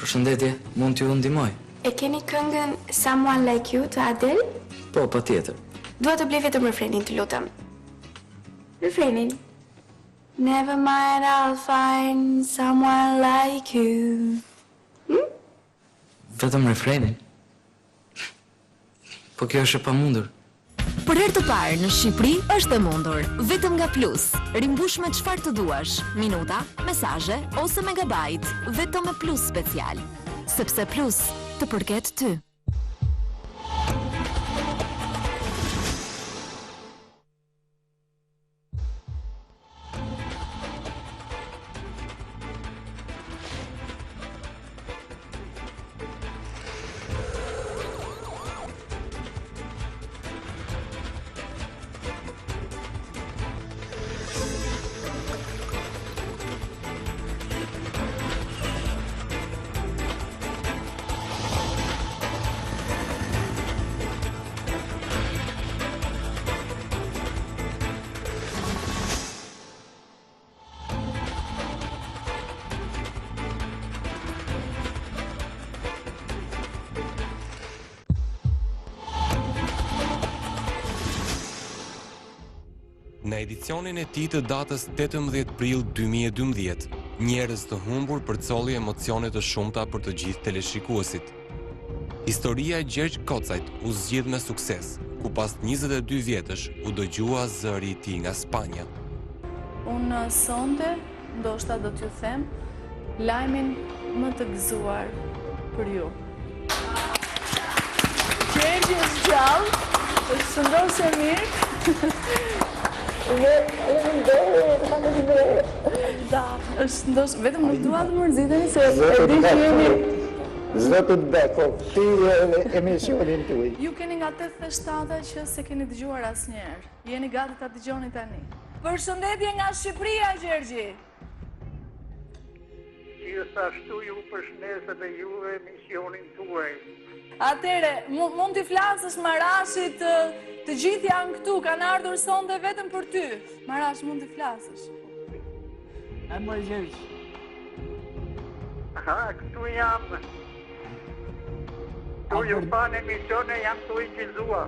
Përshëndetje, mund t'ju ndihmoj? E keni këngën Someone Like You të Adele? Po, patjetër. Dua të blej vetëm refrenin, të lutem. Refrenin. Never mind, I'll find someone like you. Vetëm refrenin? Po kjo është e pamundur. Për herë të parë në Shqipëri është e mundur, vetëm nga Plus. Rimbush me çfarë të duash, minuta, mesazhe ose megabajt, vetëm me Plus special. Sepse Plus të përket ty. Në edicionin e tij të datës 18 prill 2012, njerëz të humbur përcolli emocione të shumta për të gjithë teleshikuesit. Historia e Gjergj Kocajt u zgjidh me sukses, ku pas 22 vjetësh u dëgjua zëri i tij nga Spanja. Unë sonte, ndoshta do t'ju them, lajmin më të gëzuar për ju. Gjergj është gjallë, është shëndosë e mirë. Da, është ndosh, vetëm nuk dua të mërziteni se e di që jeni... Zotët Beko, ti emisionin tuaj. Ju keni nga 87 që se keni dëgjuar asnjëherë. Jeni gati ta dëgjoni tani. Përshëndetje nga Shqipëria, Gjergji. Gjithashtu ju përshëndes edhe juve emisionin tuaj. Atere, mund t'i flasësh Marashit, të gjithë janë këtu, kanë ardhur sonde vetëm për ty. Marash, mund t'i flasësh. A më Gjergj. Ha, këtu jam. Tu ju pa në emisione jam tu i qizua.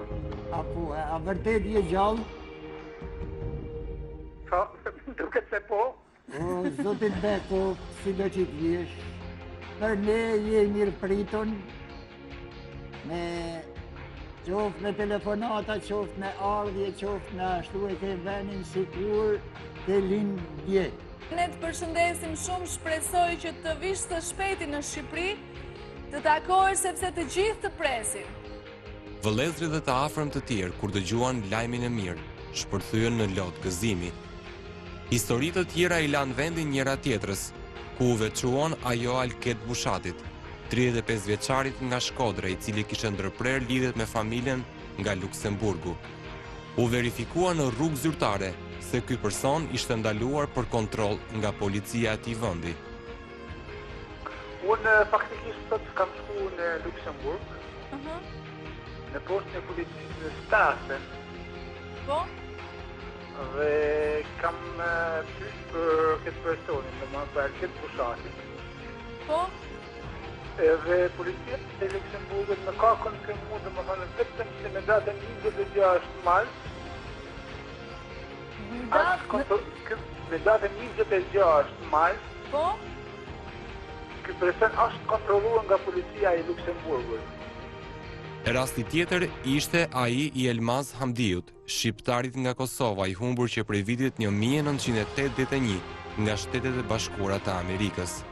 A vërtet je gjallë? Po, duket se po. O, zotit Beko, si do që t'jesh. Për ne je mirë priton, me qoftë me telefonata, qoftë me ardhje, qoftë me ashtu e ke venin sikur të lindje. Ne të përshëndesim shumë, shpresoj që të vish së shpejti në Shqipëri, të takohesh sepse të gjithë të presin. Vëllezërit dhe të afërm të tjerë, kur dëgjuan lajmin e mirë, shpërthyen në lot gëzimi. Historitë të tjera i lanë vendin njëra tjetrës, ku u veçuan ajo Alket Bushatit, 35 vjeçarit nga Shkodra, i cili kishte ndërprer lidhjet me familjen nga Luksemburgu. U verifikua në rrugë zyrtare se ky person ishte ndaluar për kontroll nga policia e atij vendi. Unë faktikisht sot kam shku në Luksemburg, në postën e policisë në Stasen. Po? Dhe kam pyet për këtë personin, domethënë për Alket Bushatin. Po? Edhe policia e Luksemburgut më ka konfirmuar domethënë vetëm se në datën 26 mars. Në datën 26 mars. Po? Ky person është kontrolluar nga policia e Luksemburgut. Rasti tjetër ishte ai i Elmaz Hamdiut, shqiptarit nga Kosova, i humbur që prej vitit 1981 nga Shtetet e Bashkuara të Amerikës.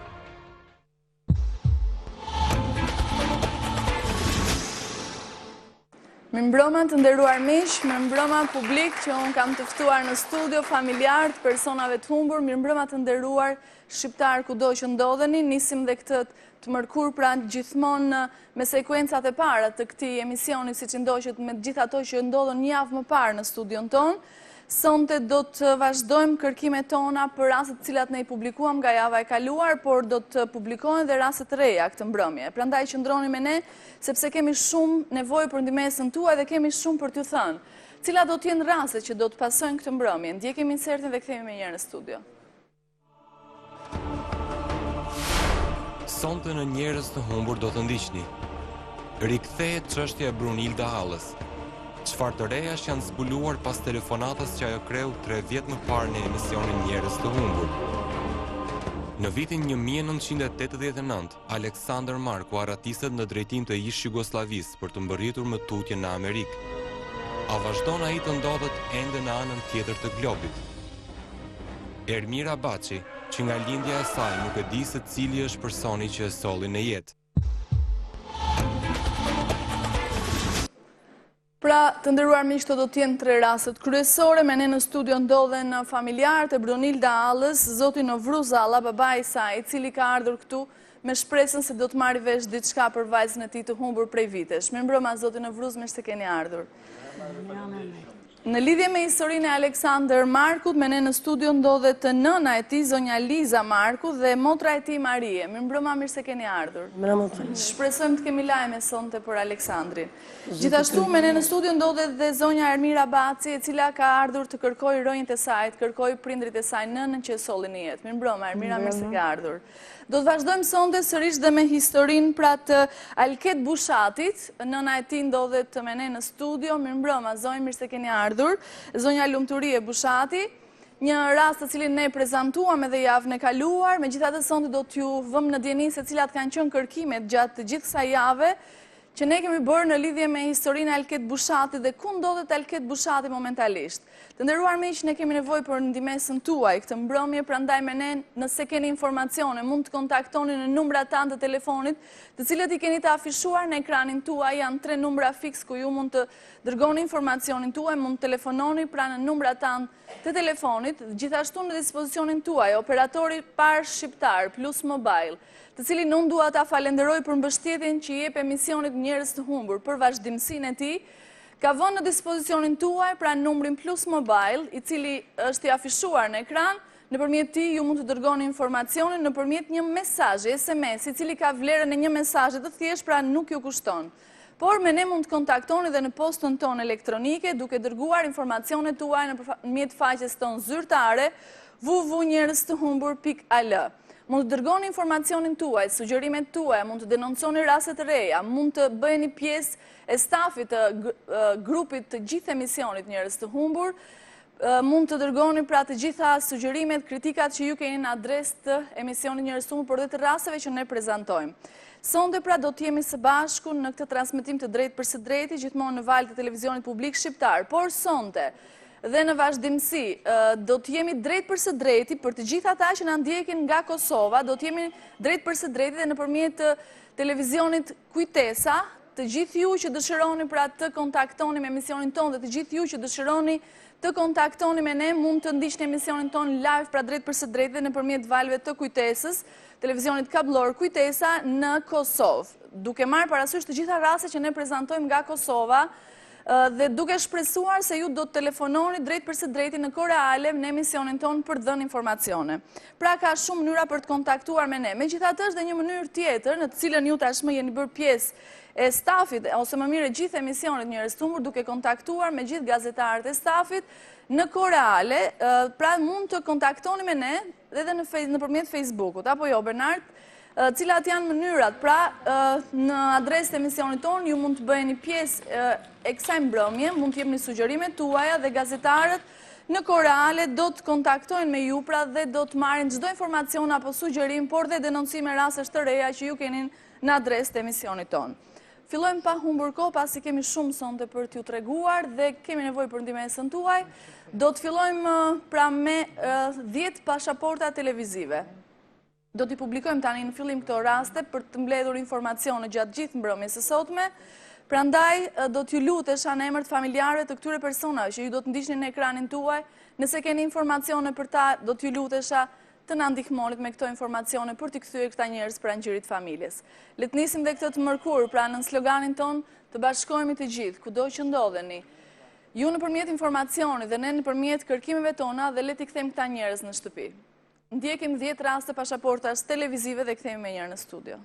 Mirëmbrëma të nderuar miq, mirëmbrëma publik që unë kam të ftuar në studio, familjar të personave të humbur, mirëmbrëma të nderuar shqiptar kudo që ndodheni. Nisim dhe këtë të mërkur pra gjithmonë me sekuencat e para të këtij emisioni, siç ndoqet me gjithë ato që ndodhen një javë më parë në studion ton. Sonte do të vazhdojmë kërkimet tona për rastet të cilat ne i publikuam nga java e kaluar, por do të publikohen dhe raste të reja këtë mbrëmje. Prandaj qëndroni me ne, sepse kemi shumë nevojë për ndihmën tuaj dhe kemi shumë për t'ju thënë. Cilat do të jenë rastet që do të pasojnë këtë mbrëmje? Ndjekim insertin dhe kthehemi më njëherë në studio. Sonte në Njerëz të humbur do të ndiqni. Rikthehet çështja e Brunilda Hallës. Çfarë të rejash janë zbuluar pas telefonatës që ajo kreu 3 vjet më parë në emisionin Njerëz të humbur. Në vitin 1989, Aleksandar Marku arratiset në drejtim të ish Jugosllavisë për të mbërritur më tutje në Amerikë. A vazhdon ai të ndodhet ende në anën tjetër të globit? Ermira Baçi, që nga lindja e saj nuk e di se cili është personi që e solli në jetë. Pra, të nderuar miq, këto do të jenë 3 rastet kryesore. Me ne në studio ndodhen familjarët e Brunilda Hallës, zoti Novruz Halla, babai i saj, i cili ka ardhur këtu me shpresën se do të marrë vesh diçka për vajzën e tij të humbur prej vitesh. Mirëmbrëma zoti Novruz, mirë se keni ardhur. Në lidhje me historinë e Aleksandar Markut, me ne në studio ndodhet nëna e tij, zonja Liza Marku, dhe motra e tij Marie. Mirëmbrëma, mirë se keni ardhur. Shpresojmë të kemi lajme sonte për Aleksandrin. Gjithashtu me ne në studio ndodhet dhe zonja Ermira Baçi, e cila ka ardhur të kërkojë ronjët e saj, të kërkojë prindrit e saj, nënën që e solli në jetë. Mirëmbrëma, Ermira, mirë se ke ardhur. Do të vazhdojmë sonte sërish dhe me historinë pra të Alket Bushatit. Nëna e tij ndodhet me ne në studio. Mirëmbrëma, zonjë, mirë se keni ardhur. Zonja Lumturie Bushati, një rast të cilin ne prezantuam edhe javën e kaluar, megjithatë sonte do t'ju vëmë në dieni se cilat kanë qenë kërkimet gjatë të gjithë kësaj jave që ne kemi bërë në lidhje me historinë e Alket Bushatit dhe ku ndodhet Alket Bushati momentalisht. Të nderuar miq, ne kemi nevojë për ndihmën tuaj këtë mbrëmje, prandaj me ne, nëse keni informacione, mund të kontaktoni në numrat tanë të telefonit, të cilët i keni të afishuar në ekranin tuaj. Janë 3 numra fiks ku ju mund të dërgoni informacionin tuaj, mund të telefononi pra në numrat tanë të telefonit, gjithashtu në dispozicionin tuaj operatori Par Shqiptar Plus Mobile, të cilin unë dua ta falenderoj për mbështetjen që i jep emisionit Njerëz të humbur për vazhdimsinë e tij. Ka vënë në dispozicionin tuaj pra numrin Plus Mobile, i cili është i afishuar në ekran. Nëpërmjet tij ju mund të dërgoni informacionin nëpërmjet një mesazhi SMS, i cili ka vlerën e një mesazhi të thjeshtë, pra nuk ju kushton. Por me ne mund të kontaktoni dhe në postën tonë elektronike duke dërguar informacionet tuaj nëpërmjet faqes tonë zyrtare www.njerëztëhumbur.al. Mund të dërgoni informacionin tuaj, sugjerimet tuaj, mund të denonconi raste të reja, mund të bëheni pjesë e stafit të grupit të gjithë emisionit Njerëz të humbur, mund të dërgoni pra të gjitha sugjerimet, kritikat që ju keni në adresë të emisionit Njerëz të humbur për dhe të rasteve që ne prezantojmë. Sonte pra do të jemi së bashku në këtë transmetim të drejtë për së drejti, gjithmonë në valët e televizionit publik shqiptar, por sonte dhe në vazhdimsi do të jemi drejt për së drejti për të gjithë ata që na ndjekin nga Kosova, do të jemi drejt për së drejti dhe nëpërmjet televizionit Kujtesa. Të gjithë ju që dëshironi pra të kontaktoni me emisionin tonë dhe të gjithë ju që dëshironi të kontaktoni me ne, mund të ndiqni emisionin tonë live pra drejt për së drejti dhe nëpërmjet valëve të Kujtesës, televizionit kablor Kujtesa në Kosovë. Duke marrë parasysh të gjitha rastet që ne prezantojmë nga Kosova, dhe duke shpresuar se ju do të telefononi drejt për së drejti në kohë reale në emisionin tonë për të dhënë informacione. Pra ka shumë mënyra për të kontaktuar me ne. Megjithatë është dhe një mënyrë tjetër në të cilën ju tashmë jeni bërë pjesë e stafit ose më mirë gjithë emisionit Njerëz të humbur duke kontaktuar me gjithë gazetarët e stafit në kohë reale. Pra mund të kontaktoni me ne edhe nëpërmjet Facebookut, apo jo Bernard? Cilat janë mënyrat, pra në adresë të emisionit tonë ju mund të bëheni pjesë e kësaj mbrëmje, mund të jepni sugjerimet tuaja dhe gazetarët në kohë reale do të kontaktojnë me ju pra dhe do të marrin çdo informacion apo sugjerim, por dhe denoncime rastesh të reja që ju keni në adresë të emisionit tonë. Fillojmë pa humbur kohë, pasi kemi shumë sonte për t'ju treguar dhe kemi nevojë për ndihmën tuaj. Do të fillojmë pra me 10 pasaporta televizive. Do t'i publikojmë tani në fillim këto raste për të mbledhur informacione gjatë gjithë mbrëmjes së sotme. Prandaj do t'ju lutesha në emër të familjarëve të këtyre personave që ju do të ndiqni në ekranin tuaj, nëse keni informacione për ta, do t'ju lutesha të na ndihmonit me këto informacione për t'i kthyer këta njerëz pranë gjirit familjes. Le të nisim dhe këtë të mërkur, pra në sloganin ton të bashkohemi të gjithë, kudo që ndodheni. Ju nëpërmjet informacionit dhe ne nëpërmjet kërkimeve tona dhe le t'i kthejmë këta njerëz në shtëpi. Ndjekim 10 raste pasaportash televizive dhe kthehemi më njëherë në studio.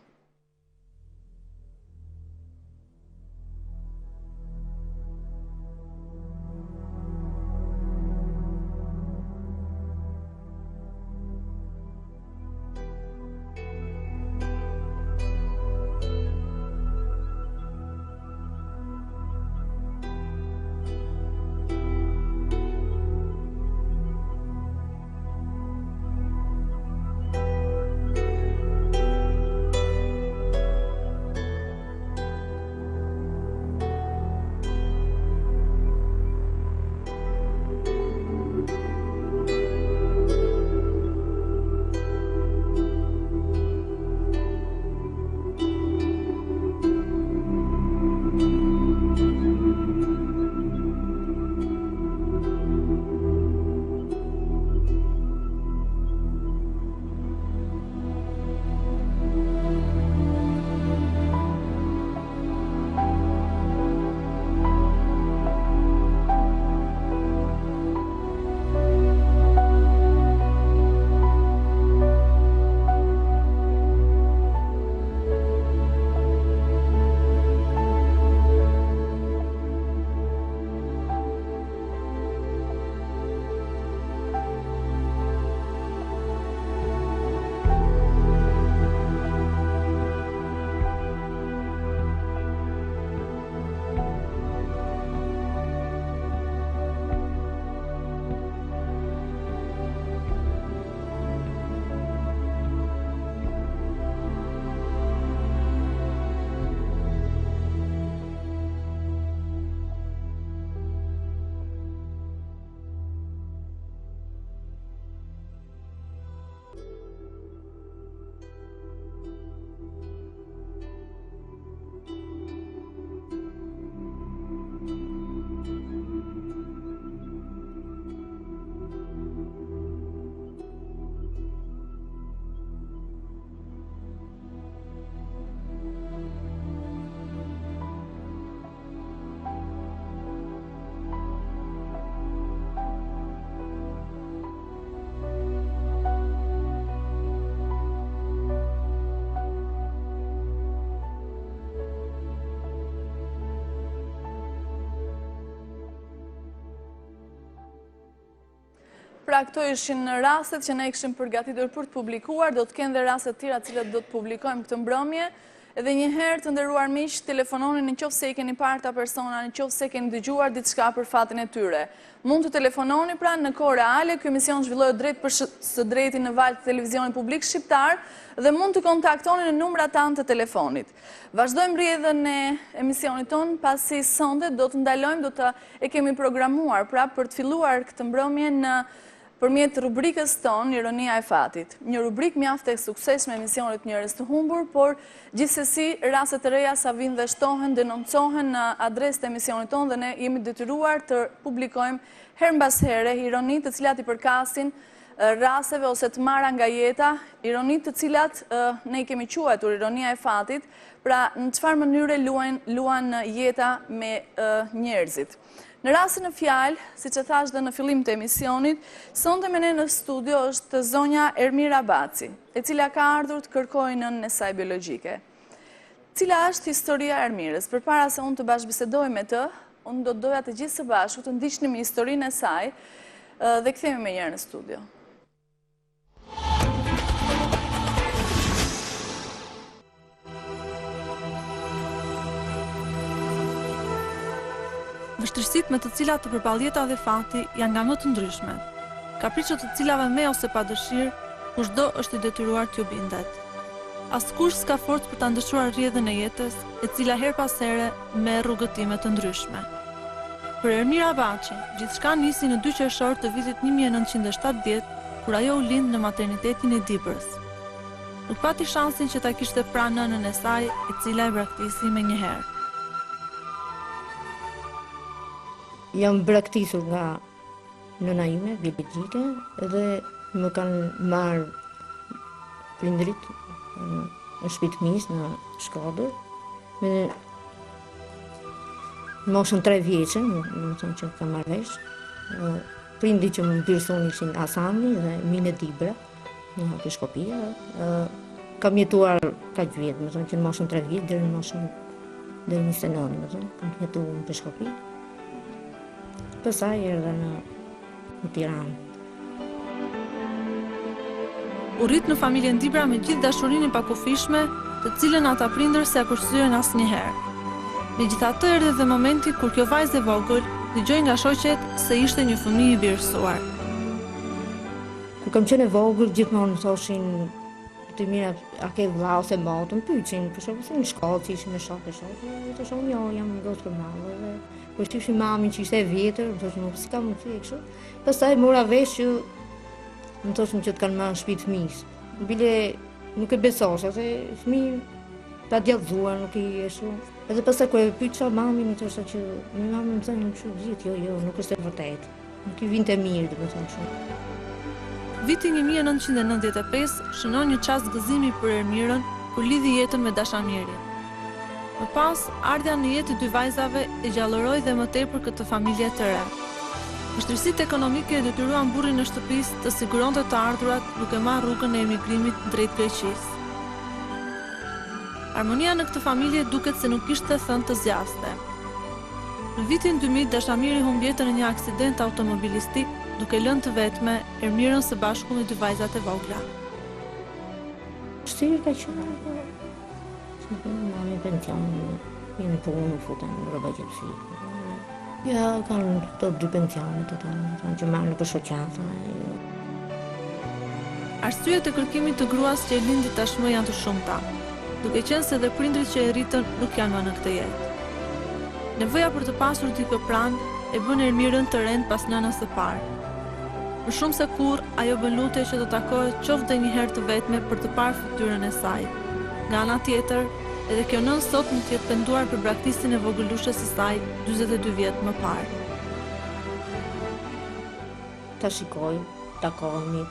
Pra këto ishin rastet që ne kishim përgatitur për të publikuar, do të kenë dhe rastet tjera cilat do të publikojmë këtë mbrëmje. Edhe një herë të nderuar miq, telefononi në qoftë se i keni parë ta persona, në qoftë se keni dëgjuar diçka për fatin e tyre. Mund të telefononi pra në kohë reale, ky emision zhvillohet drejt për së drejti në valë të televizionit publik shqiptar dhe mund të kontaktoni në numrat tanë të telefonit. Vazhdojmë rrjedhën e emisionit ton, pasi sonte do të ndalojmë, e kemi programuar pra për të filluar këtë mbrëmje në përmjet rubrikës tonë, Ironia e fatit. Një rubrik mjaft e suksesshme emisionit Njerëz të humbur, por gjithsesi rastet e reja sa vinë dhe shtohen, denoncohen në adresë të emisionit tonë dhe ne jemi detyruar të publikojmë her mbas here ironi të cilat i përkasin rasteve ose të marra nga jeta, ironi të cilat ne i kemi quajtur ironia e fatit, pra në çfarë mënyre luan jeta me njerëzit. Në rastin e fjalë, siç e thash dhe në fillim të emisionit, sonte me ne në studio është zonja Ermira Baci, e cila ka ardhur të kërkojë nënën e saj biologjike. Cila është historia e Ermirës? Përpara se unë të bashkëbisedoj me të, unë do të doja të gjithë së bashku të ndiqnim historinë e saj dhe kthehemi me njëherë në studio. Vështirësitë me të cilat të përball jeta dhe fati janë nga më të ndryshme. Kapriçet të cilave me ose pa dëshirë, kushdo është i detyruar t'ju bindet. Askush s'ka forcë për ta ndëshuar rrjedhën e jetës, e cila her pas here merr rrugëtime të ndryshme. Për Ermira Baci, gjithçka nisi në 2 qershor të vitit 1970, kur ajo u lind në maternitetin e Dibrës. Nuk pati shansin që ta kishte pranë nënën e saj, e cila e braktisi menjëherë. Jam braktisur nga nëna ime, biologjike, edhe më kanë marrë prindrit në shtëpi të fëmijës në Shkodër, me moshën 3 vjeçe, më thonë që kam marrë vesh. Prindrit që më pirëson ishin Asani dhe Mine Dibra, në Peshkopia. Kam jetuar kaq vjet, më thonë që në moshën 3 vjet deri në moshën 29, më thonë, kam jetuar në Peshkopi. Pastaj erdha në Tiranë. U rrit në familjen Dibra me gjithë dashurinë e pakufishme, të cilën ata prindër s'ia kursyen asnjëherë. Megjithatë erdhi dhe momenti kur kjo vajzë e vogël dëgjoi nga shoqet se ishte një fëmijë i birësuar. Kur kam qenë e vogël, gjithmonë thoshin të mira, a ke vlla ose motën, pyetsin, për shembull, në shkollë që ishim me shokë, i thoshon jo, jam gocë për mallë dhe kur shifshin mamin që ishte e vjetër, më thoshin, si ka mund të kështu. Pastaj mora vesh që më thoshin që të kanë marrë shtëpi të fëmijës. Bile nuk e besosha se fëmijë ta djallëzuar nuk i ashtu. Edhe pastaj kur e pyetsa mamin, i thosha që mami më thënë kështu gjithë, jo, nuk është e vërtetë. Nuk i vinte mirë, domethënë kështu. Viti 1995 shënon një çast gëzimi për Ermirën, kur lidhi jetën me dashamirin. Më pas, ardha në jetë të 2 vajzave e gjallëroi dhe më tepër këtë familje të re. Vështirësitë ekonomike e detyruan burrin e shtëpisë të siguronte të ardhurat duke marrë rrugën e emigrimit drejt Greqisë. Harmonia në këtë familje duket se nuk kishte thënë të zgjaste. Në vitin 2000 dashamiri humbi jetën në një aksident automobilistik, duke lënë të vetme Ermirën së bashku me 2 vajzat e vogla. Vështirë ka qenë. Mami pension, jenë punë, futën në rroba gjepsi. Ja, kanë të 2 pensionet, thonë që marrë për shoqata. Arsyet e kërkimit të gruas që e lindi tashmë janë të shumta, duke qenë se dhe prindrit që e rritën nuk janë më në këtë jetë. Nevoja për të pasur dikë pranë e bën Ermirën të rend pas nënës së parë. Më shumë se kurrë, ajo bën lutje që të takohet qoftë një herë të vetme për të parë fytyrën e saj. Nga ana tjetër, edhe kjo nën sot mund të jetë penduar për braktisjen e vogëlushës së saj 42 vjet më parë. Ta shikoj, takohemi.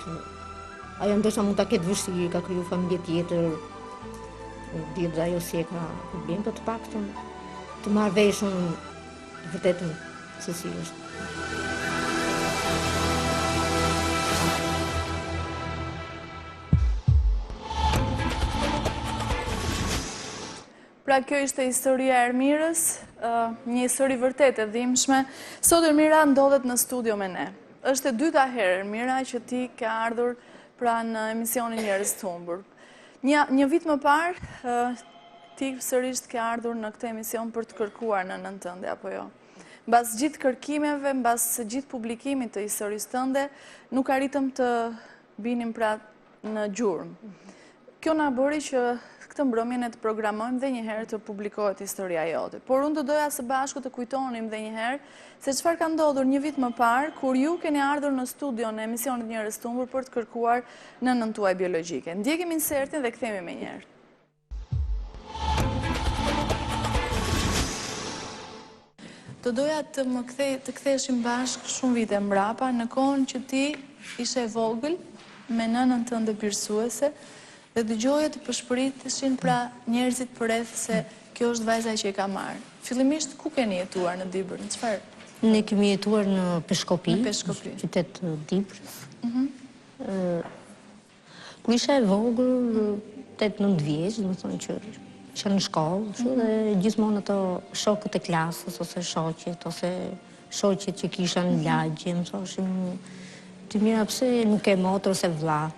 Ajo ndoshta mund ta ketë vështirë, ka kriju familje tjetër. Di dhe ajo si e ka problem, po të paktën të marrë veshën vërtetën se si është. Pra kjo ishte historia e Ermirës, një histori vërtet e dhimbshme. Sot Ermira ndodhet në studio me ne. është e dyta herë, Ermira, që ti ke ardhur pra në emisionin Njerëz të Humbur. Një vit më parë, ti sërisht ke ardhur në këtë emision për të kërkuar nënën tënde, apo jo? Mbas gjithë kërkimeve, mbas gjithë publikimit të historisë tënde, nuk arritëm të binim pra në gjurmë. Kjo na bëri që këtë mbrëmje ne të programojmë dhe njëherë të publikohet historia jote. Por unë të doja së bashku të kujtonim dhe njëherë se çfarë ka ndodhur një vit më parë, kur ju keni ardhur në studio në emisionit Njerëz të Humbur për të kërkuar nënën tuaj biologjike. Ndjekim insertin dhe kthehemi me njëherë. Të doja të ktheheshim bashkë shumë vite mbrapa, në kohën që ti ishe vogël me nënën tënde birsuese dhe dëgjoje të përshpëriteshin pra njerëzit përreth se kjo është vajza që e ka marrë. Fillimisht ku keni jetuar në Dibër? Në çfarë? Ne kemi jetuar në Peshkopi, qytet Dibrës. Kur isha e vogël, 8-9 vjeç, do të thonë që isha në shkollë, dhe gjithmonë ato shokët e klasës, ose shoqet që kisha në lagje, më thoshin, ti mira pse nuk ke motor ose vlla.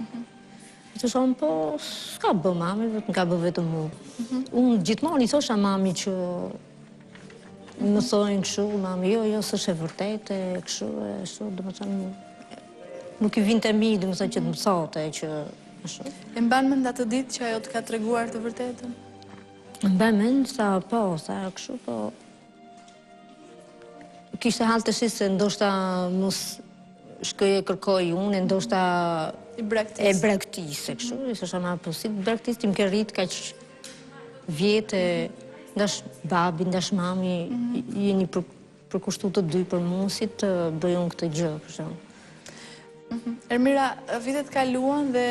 Të shonë, po, s'ka bë mami, vetëm ka bë vetëm mu. Unë gjithmonë i thosha mami që më thojnë kështu, mami, jo, s'është e vërtet, e kështu, dhe më thënë, nuk i vinte mi, dhe më thënë që të më thote, që kështu. E mban mend atë ditë që ajo të ka treguar të vërtetën? Mban mend, sa kështu, po, kishte halë të shi se ndoshta mos shkoj e kërkoj unë, ndoshta e braktisë, kështu, i thosha ma, po si braktisë, ti më ke rritë kaq vjetë, ndash babi, ndash mami, jeni përkushtu të dy për mu, si të bëjun këtë gjë, për shumë. Ermira, vitet kaluan dhe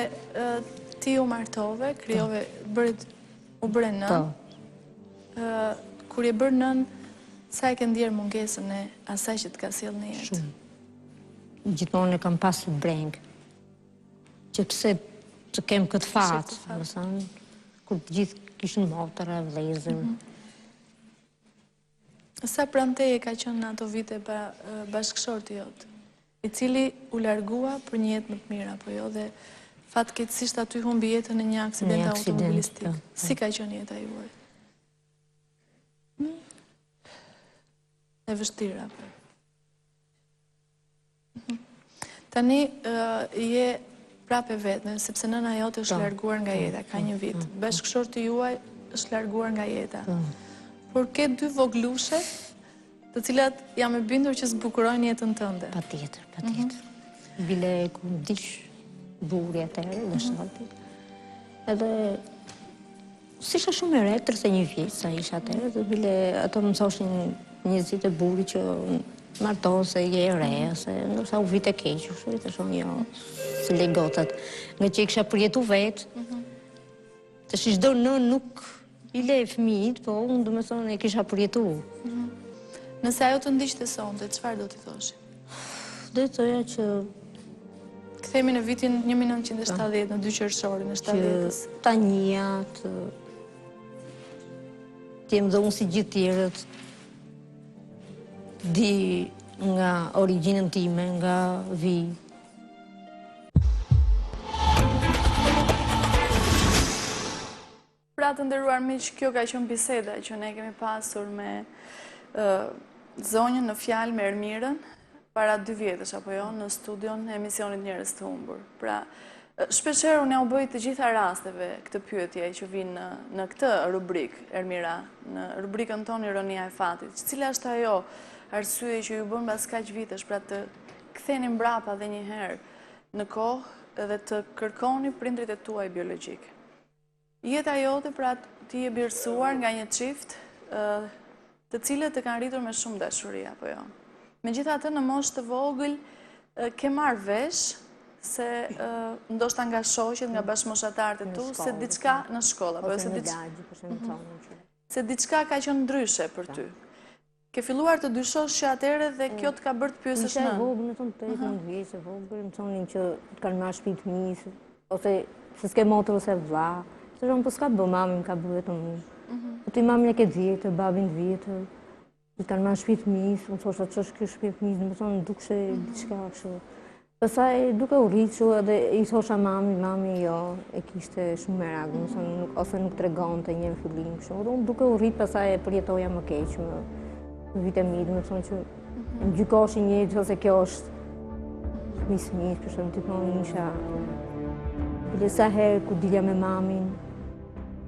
ti u martove, krijove, u bëre nën. Kur je bërë nën, sa e ke ndjerë mungesën e asaj që të ka sjellë në jetë? Shumë. Gjithmonë e kam pasur brengë, që pse të kem këtë fatë, më thënë, kur gjithë kishin motra, vëllezër. Sa pranë teje ka qenë në ato vite bashkëshorti jot, i cili u largua për një jetë më të mirë, apo jo, dhe fatkeqësisht aty humbi jetën në një aksident automobilistik. Si ka qenë jeta juaj? E vështirë, apo? Tani je prape vetme, sepse nëna jote është larguar nga jeta, ka një vit. Bashkëshorti juaj është larguar nga jeta. Por ke dy voglushe, të cilat jam e bindur që zbukurojnë jetën tënde. Patjetër. Bile ku më dish burri atëherë, dhe shalti. Edhe, s'isha shumë e re, 31 vjeç sa isha atëherë, dhe bile ato më thoshin njerëzit e burri që marto se je e re, se ndoshta u vite keq, kështu i thashon jo, se le gotat. Nga që i kisha përjetu vetë, të shi çdo nën nuk i le fëmijët, po unë do me thonë e kisha përjetu. Nëse ajo të ndiqte sonte, çfarë do t'i thoshe? Do të thoja që kthehemi në vitin 1970, në 2 qershorin e 70-s. Ta njia, t'jem dhe unë si gjithë tjerët, di nga origjinën time, nga vi. Pra të nderuar miq, kjo ka qenë biseda që ne kemi pasur me zonjën në fjalë me Ermirën para 2 vjetësh apo jo, në studion e emisionit Njerëz të Humbur. Pra, shpeshherë unë ja u bëj të gjitha rasteve këtë pyetje që vijnë në këtë rubrikë, Ermira, në rubrikën tonë Ironia e Fatit. Cila është ajo arsye që ju bën mbas kaq vitesh pra të ktheni mbrapa edhe një herë në kohë dhe të kërkoni prindrit e tuaj biologjik? Jeta jote pra ti je birsuar nga një çift të cilët e kanë rritur me shumë dashuri, apo jo? Megjithatë në moshë të vogël ke marrë vesh se ndoshta nga shoqet, nga bashkëmoshatarët e tu, se diçka në shkollë, apo se diçka ka qenë ndryshe për ty. Ke filluar të dyshosh që atëherë dhe kjo të ka bërë të pyesësh nën. Isha vogël, më thonë 8-9 vjeç e vogël, më thonin që të kanë marrë shtëpi të fëmijës, ose se s'ke motor ose vlla. Se po s'ka bë mami, më ka bë vetëm unë. Po ti mamin e ke vjetër, babin vjetër. I kanë marrë shtëpi fëmijës, unë thosha ç'është kjo shtëpi fëmijës, do të thonë dukse diçka kështu. Pastaj duke u rritur edhe i thosha mami jo, e kishte shumë merak, do të thonë ose nuk tregonte një fillim kështu. Unë duke u rrit pastaj e përjetoja më keq në vitet e mi, do të thonë që më gjykoshin njëri ose kjo është fëmijë, për shembull, tipo isha dhe sa herë ku dilja me mamin,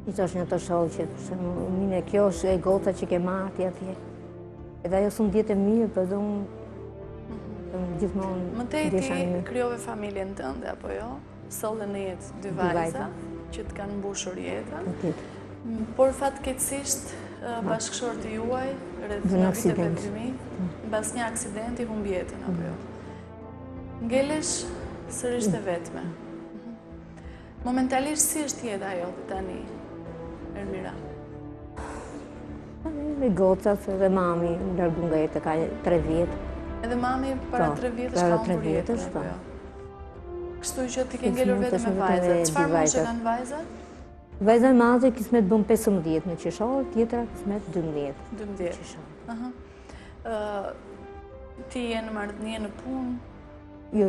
i thash një të shoqet, për shembull, mine kjo është e goca që ke marrë atje. Edhe ajo s'u ndjetë mirë, por do gjithmonë Më tej ti krijove familjen tënde apo jo? Solle në jetë dy vajza që të kanë mbushur jetën. Por fatkeqësisht bashkëshorti juaj rreth viteve 2000, mbas një aksidenti humbi jetën apo jo? Ngelesh sërish të vetme. Momentalisht si është jeta jote tani, Ermira? Me gocat edhe mami më largu nga jetë ka 3 vjetë. Edhe mami para 3 vjetësh ka humbur jetën apo jo? Kështu që ti ke ngelur vetëm me vajzat. Çfarë moshë kanë vajzat? Vajza e madhe kismet bën 15 në qeshor, tjetra kismet 12. 12. Ti je në marrëdhënie në punë? Jo,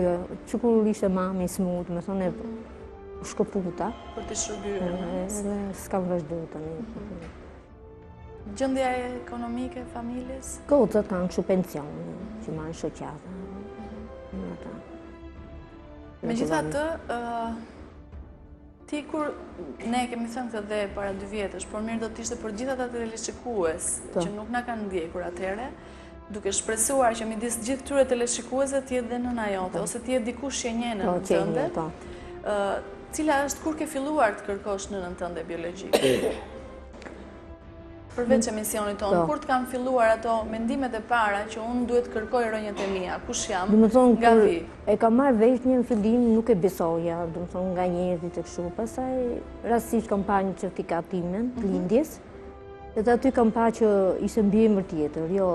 që kur ishte mami smut, me thonë u shkëputa. Për të shërbyer. Edhe s'kam vazhdu tani. Gjendja ekonomike e familjes? Gocat kanë kështu pension, që marrin shoqata. Megjithatë, ti kur ne kemi thënë këtë dhe para 2 vjetësh, por mirë do të ishte për gjithë ata teleshikues që nuk na kanë ndjekur atëherë, duke shpresuar që midis gjithë këtyre teleshikuesve të jetë dhe nëna jote, ose të jetë dikush që e njeh nënën tënde. Cila është kur ke filluar të kërkosh nënën tënde biologjike? Përveç emisionit tonë, kur të kam filluar ato mendimet e para që unë duhet kërkoj rënjët e mia, kush jam, nga vi? E kam marrë vesh një në fillim, nuk e besoja, do të thonë nga njerëzit e kështu, pastaj rastisht kam parë një certifikatimin të lindjes, edhe aty kam parë që ishte mbiemër tjetër, jo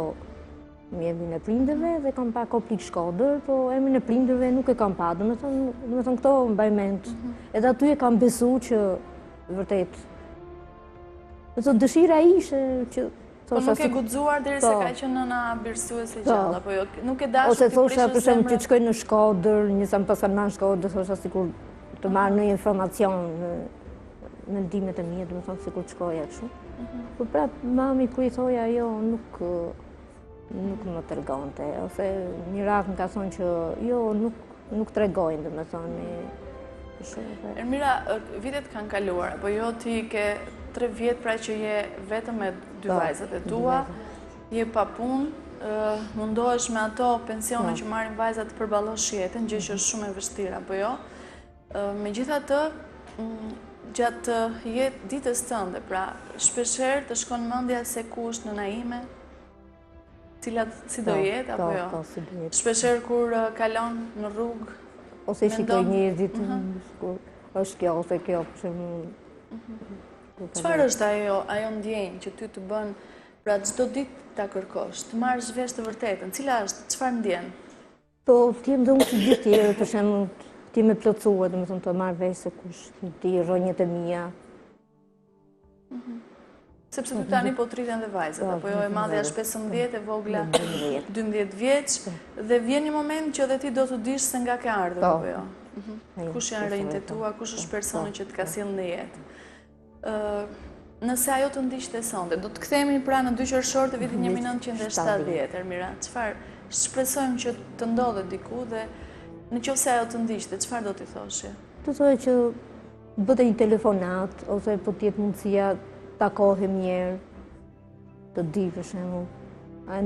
emrin e prindërve dhe kam parë Koplik Shkodër, po emrin e prindërve nuk e kam parë, do të thonë këto mbaj mend. Edhe aty e kam besu që vërtet dëshira ishe që... Po nuk e guxuar derisa ka qenë nëna birësuese gjallë, apo jo? Nuk e dashur ose thosha për shembull që të shkoj në Shkodër, një sa më pas kanë marrë në Shkodër, thosha sikur të marrë në informacion në mendimet e mia, do të thonë sikur të shkoja kështu. Po prap mami kur i thoja jo nuk më tregonte, ose një radhë më ka thonë që jo nuk tregojnë, do të thonë. Ermira, vitet kanë kaluar, apo jo ti ke 3 vjetë pra që je vetëm me 2 vajzat e tua, je pa punë, mundohesh me ato pensione që marrin vajzat të përballosh jetën, gjë që është shumë e vështirë, apo jo? Megjithatë, gjatë ditës tënde, pra shpeshherë të shkon mendja se ku është nëna ime, cilat si do jetë, apo jo? Shpeshherë kur kalon në rrugë, ose shikoj njerëzit, është kjo ose kjo, për shembull. Çfarë është ajo ndjenjë që ty të bën pra çdo ditë ta kërkosh, të marrësh vesh të vërtetën, cila është, çfarë ndjen? Po, ti më dhënë si gjithë tjerë, për shembull, ti më plotësua, domethënë të marr vesh se kush ti rrënjët e mia. Sepse ty tani po triten dhe vajzat, apo jo e madhja është 15, e vogla 12 vjeç, dhe vjen një moment që edhe ti do të dish se nga ka ardhur, apo jo? Kush janë rrënjët e tua, kush është personi që të ka sjellë në jetë? Nëse ajo të ndiqte sonte, do të kthehemi pra në 2 qershor të vitit 1970, Ermira. Çfarë shpresojmë që të ndodhet diku dhe nëse ajo të ndiqte, çfarë do t'i thoshe? Do thoya që bëte një telefonat ose po të jetë mundësia takohem njerë, të di për shembull.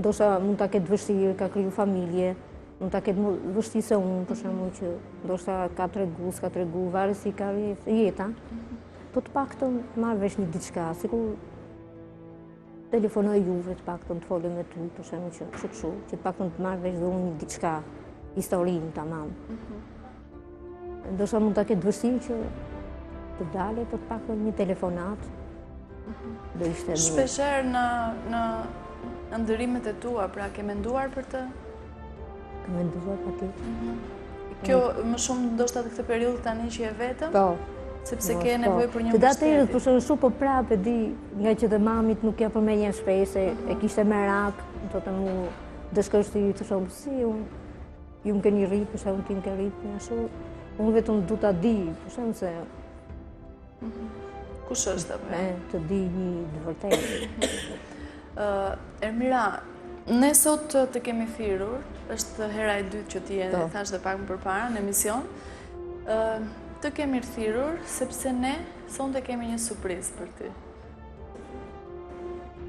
Ndoshta mund ta ketë vështirë, ka kriju familje, mund ta ketë vështirë se unë për shembull që ndoshta ka tregu, varet si ka jeta. Po të paktën marrë vesh një diçka, sikur telefonoj juve të paktën të folem me ty, për shembull që kështu, që të paktën të marrë vesh dhe unë një diçka, historinë tamam. Ndoshta mund ta ketë vështirë që të dalë, po të paktën një telefonat. Do ishte mirë. Shpeshherë në ndërimet e tua, pra ke menduar për të? Ka menduar patjetër. Kjo më shumë ndoshta të këtë periudhë tani që je vetëm? Po. Sepse ke nevojë për një Të datërës, mbështetje. për shumë po prapë e di, nga që dhe mamit nuk ja përmenjen shpese, e kishte merak, do të mu dëshkosh të të shumë, si ju më keni rritë, për shumë ti më ke rritë, një shumë, unë vetëm du të di, për shumë se Kush është apo? të di një të vërtetë. Ermira, ne sot të kemi thirrur, është hera e dytë që ti e thash dhe pak më përpara në emision. Të kemi thirrur sepse ne sonte kemi një surprizë për ty.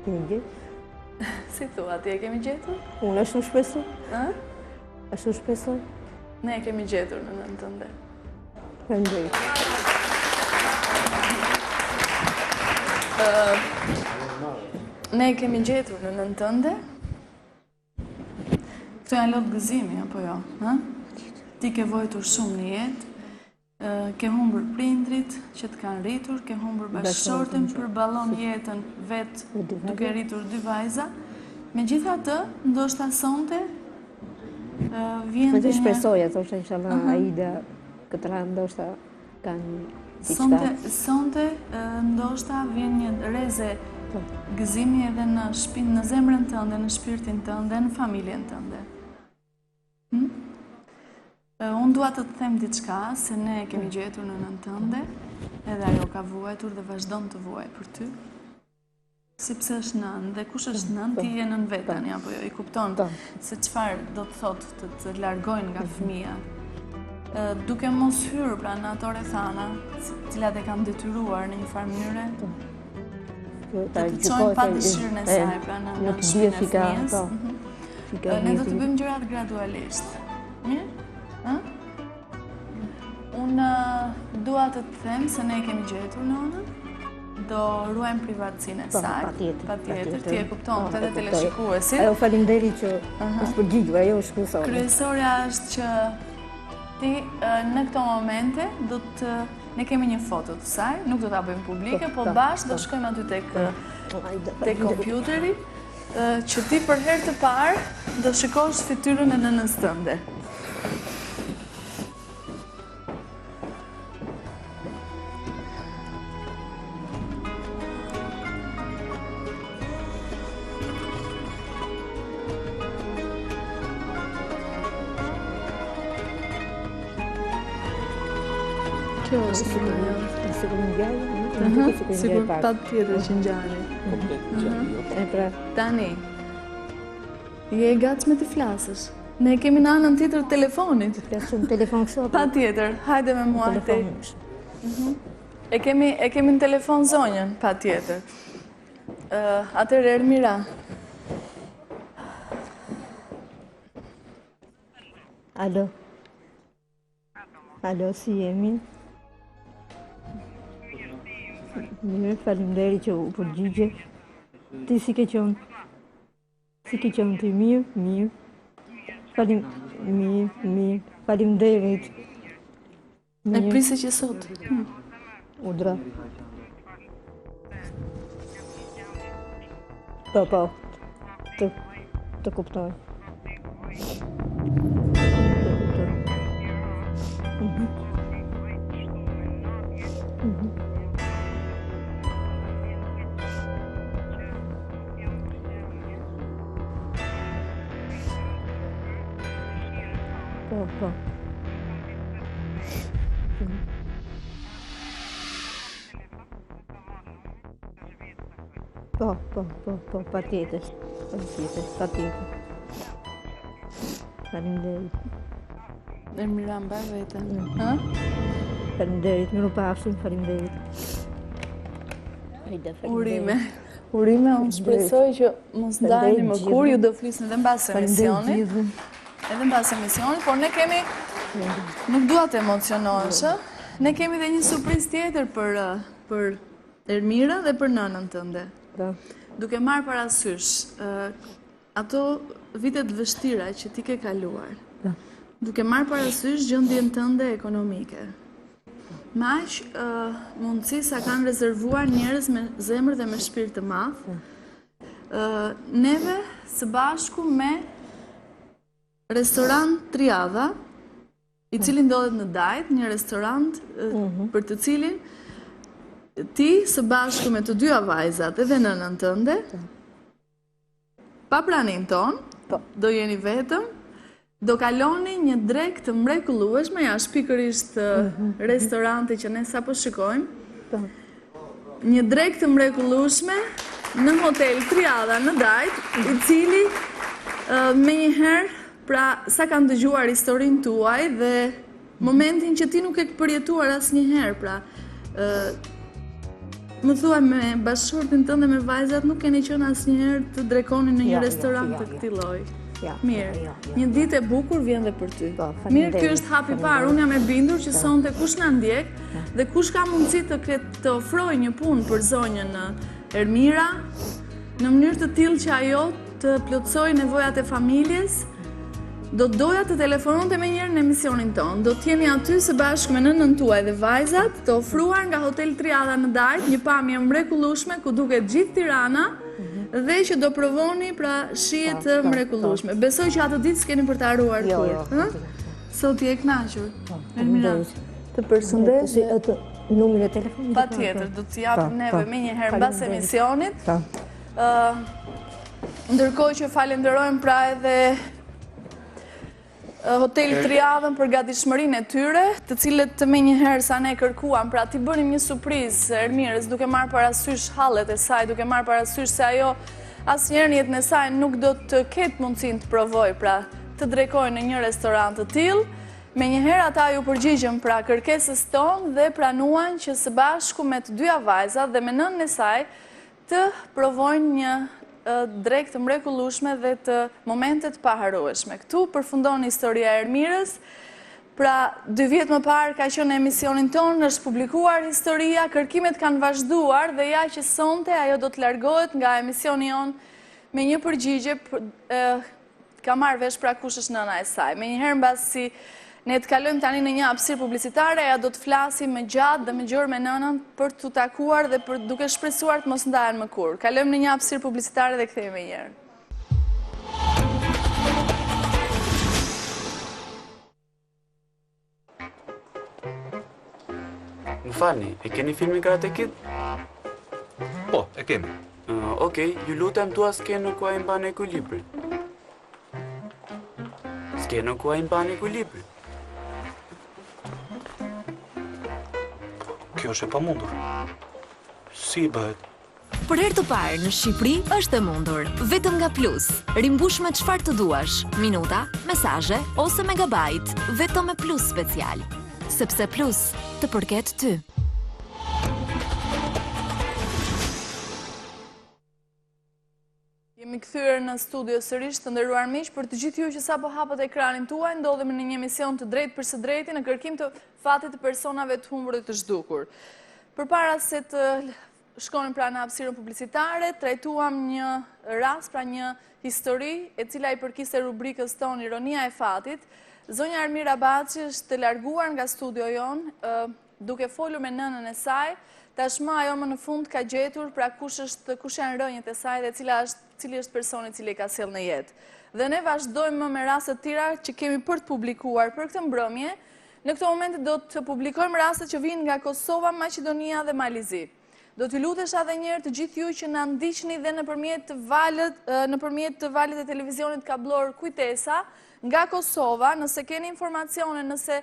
Një Si thua, ti e kemi gjetur? unë është në shpesu, Ë? është në shpesu, Ne e kemi gjetur në nënën tënde. përndëj. Ne e kemi gjetur në nënën tënde. Këto janë lot gëzimi, apo jo? Ti ke vojtur shumë në jetë, ke humbur prindrit që të kanë rritur, ke humbur bashkëshortin, përballon jetën vetë duke rritur 2 vajza. Megjithatë, ndoshta sonte vjen Me të një shpresoja, thoshtë inshallah Aida, këtë radhë ndoshta kanë diçka. Sonte ndoshta vjen një reze gëzimi edhe në shpinë, në zemrën tënde, në shpirtin tënde, në familjen tënde. Unë dua të të them diçka, se ne e kemi gjetur në nënën tënde, edhe ajo ka vuajtur dhe vazhdon të vuaj për ty. Sepse është nën, dhe kush është nën, ti je nën vetën, apo jo, i kupton se çfarë do të thotë të largojnë nga fëmia. Duke mos hyrë pra në ato rrethana, cilat e kanë detyruar në një farë mënyre, të çojnë pa dëshirën e saj, pra në shpinën e fëmijës. Ne do të bëjmë gjërat gradualisht. Mirë? Unë dua të të them se ne kemi gjetur nënën, do ruajmë privatësinë e saj. Patjetër, ti e kupton, edhe teleshikuesit. Ajo faleminderit që është përgjigjur, ajo është kryesore. Kryesorja është që ti në këto momente ne kemi një foto të saj, nuk do ta bëjmë publike, po bashkë do shkojmë aty tek kompjuteri, që ti për herë të parë do shikosh fytyrën e nënës tënde. Kjo është Sigur ngjarje, sigur pa tjetër që ngjarje. E pra, Tani, je e gatshme të flasësh. Ne kemi në anën tjetër të telefonit. shumë telefon kështu. Pa tjetër, hajde me mua te. E kemi në telefon zonjën, pa tjetër. Atëherë Ermira. Alo. Alo, si jemi? Mirë, faleminderit që u përgjigje. Ti si ke qenë? Si ke qenë ti? Mirë. Mirë. Faleminderit. E prisi që sot. Udra. Po. Të kuptoj. Po. Po, patjetër. Faleminderit. Ermira, mbaj veten. Faleminderit, mirupafshim, faleminderit. Urime, unë shpresoj që mos ndajeni më kur, ju do flisni edhe mbas emisionit. Edhe mbas emisionit, por ne kemi, nuk dua të emocionohesh, ne kemi dhe një surprizë tjetër për Ermira dhe për nënën tënde. Duke marrë parasysh ato vitet vështira që ti ke kaluar, duke marrë parasysh gjendjen tënde ekonomike, me aq mundësi sa kanë rezervuar njerëz me zemër dhe me shpirt të madh, neve së bashku me Restoran Triada i cili ndodhet në Dajt, një restorant për të cilin ti së bashku me të dyja vajzat edhe nënën tënde, pa pranin ton, do jeni vetëm, do kaloni një drek të mrekullueshme, ja pikërisht restoranti që ne sapo shikojmë, një drek të mrekullueshme në hotel Triada në Dajt, i cili me njëherë, pra sa kam dëgjuar historinë tuaj dhe momentin që ti nuk e ke përjetuar asnjëherë, pra më thuaj me bashkëshortin tënde me vajzat nuk keni qenë asnjëherë të drekoni në një restorant të këtij lloji. Mirë, një ditë e bukur vjen dhe për ty. Mirë, ky është hapi i parë. Unë jam e bindur që sonte kush na ndjek dhe kush ka mundësi të ofrojë një punë për zonjën Ermira në mënyrë të tillë që ajo të plotësojë nevojat e familjes, do doja të telefononte me njëherë në emisionin tonë. Do t'jeni aty së bashku me nënën tuaj dhe vajzat, të ofruar nga Hotel Triada në Dajt, një pamje mrekullueshme ku duket gjithë Tirana dhe që do provoni pra shije të mrekullueshme. Besoj që atë ditë s'keni për të haruar kurrë. Sot je e kënaqur. Ermira, të përshëndes. Numrin e telefonit. Patjetër, do t'i japim neve me njëherë mbas emisionit. Ndërkohë që falenderojmë pra edhe Hotel Triadën për gatishmërinë e tyre, të cilët me njëherë sa ne kërkuam, pra t'i bënim një surprizë Ermirës, duke marrë parasysh hallet e saj, duke marrë parasysh se ajo asnjëherë në jetën e saj nuk do të ketë mundësinë të provojë, pra të drekojë në një restorant të tillë. Me njëherë ata ju përgjigjën pra kërkesës tonë dhe pranuan që së bashku me të dyja vajzat dhe me nënën e saj të provojnë një drek të mrekullueshme dhe të momentet paharrueshme. Këtu përfundon historia e Ermirës. Pra 2 vjet më parë ka qenë në emisionin tonë, është publikuar historia, kërkimet kanë vazhduar dhe ja që sonte ajo do të largohet nga emisioni jonë me një përgjigje, ka marrë vesh pra kush është nëna e saj. Me njëherë mbasi ne të kalojmë tani në një hapësirë publicitare, ja do të flasim me gjatë dhe me gjërë me nënën për të takuar dhe për duke shpresuar të mos ndahen më kurrë. Kalojmë në një hapësirë publicitare dhe kthehemi me njëherë. Më falni, e keni filmin Karate Kid? Po, e kemi. Okej, ju lutem tua skenën ku ai mban ekuilibrin. Skenën ku ai mban ekuilibrin. Kjo është e pamundur. Si bëhet? Për herë të parë në Shqipëri është e mundur, vetëm nga Plus. Rimbush me çfarë të duash, minuta, mesazhe ose megabajt, vetëm me Plus special. Sepse Plus të përket ty. Jemi kthyer në studio sërish të nderuar miq, për të gjithë ju që sapo hapët ekranin tuaj, ndodhemi në një emision të drejtë për së drejti në kërkim të fatit të personave të humbur dhe të zhdukur. Përpara se të shkonim pra në hapësirën publicitare, trajtuam një rast, pra një histori e cila i përkiste rubrikës tonë Ironia e fatit. Zonja Ermira Baçi është larguar nga studio jonë, duke folur me nënën e saj. Tashmë ajo më në fund ka gjetur pra kush janë rënjët e saj dhe cili është personi cili ka sjellë në jetë. Dhe ne vazhdojmë me raste të tjera që kemi për të publikuar për këtë mbrëmje. Në këtë moment do të publikojmë rastet që vijnë nga Kosova, Maqedonia dhe Malizi. Do t'ju lutesha edhe një herë të gjithë ju që na ndiqni dhe nëpërmjet valët e televizionit kablor Kujtesa nga Kosova, nëse keni informacione, nëse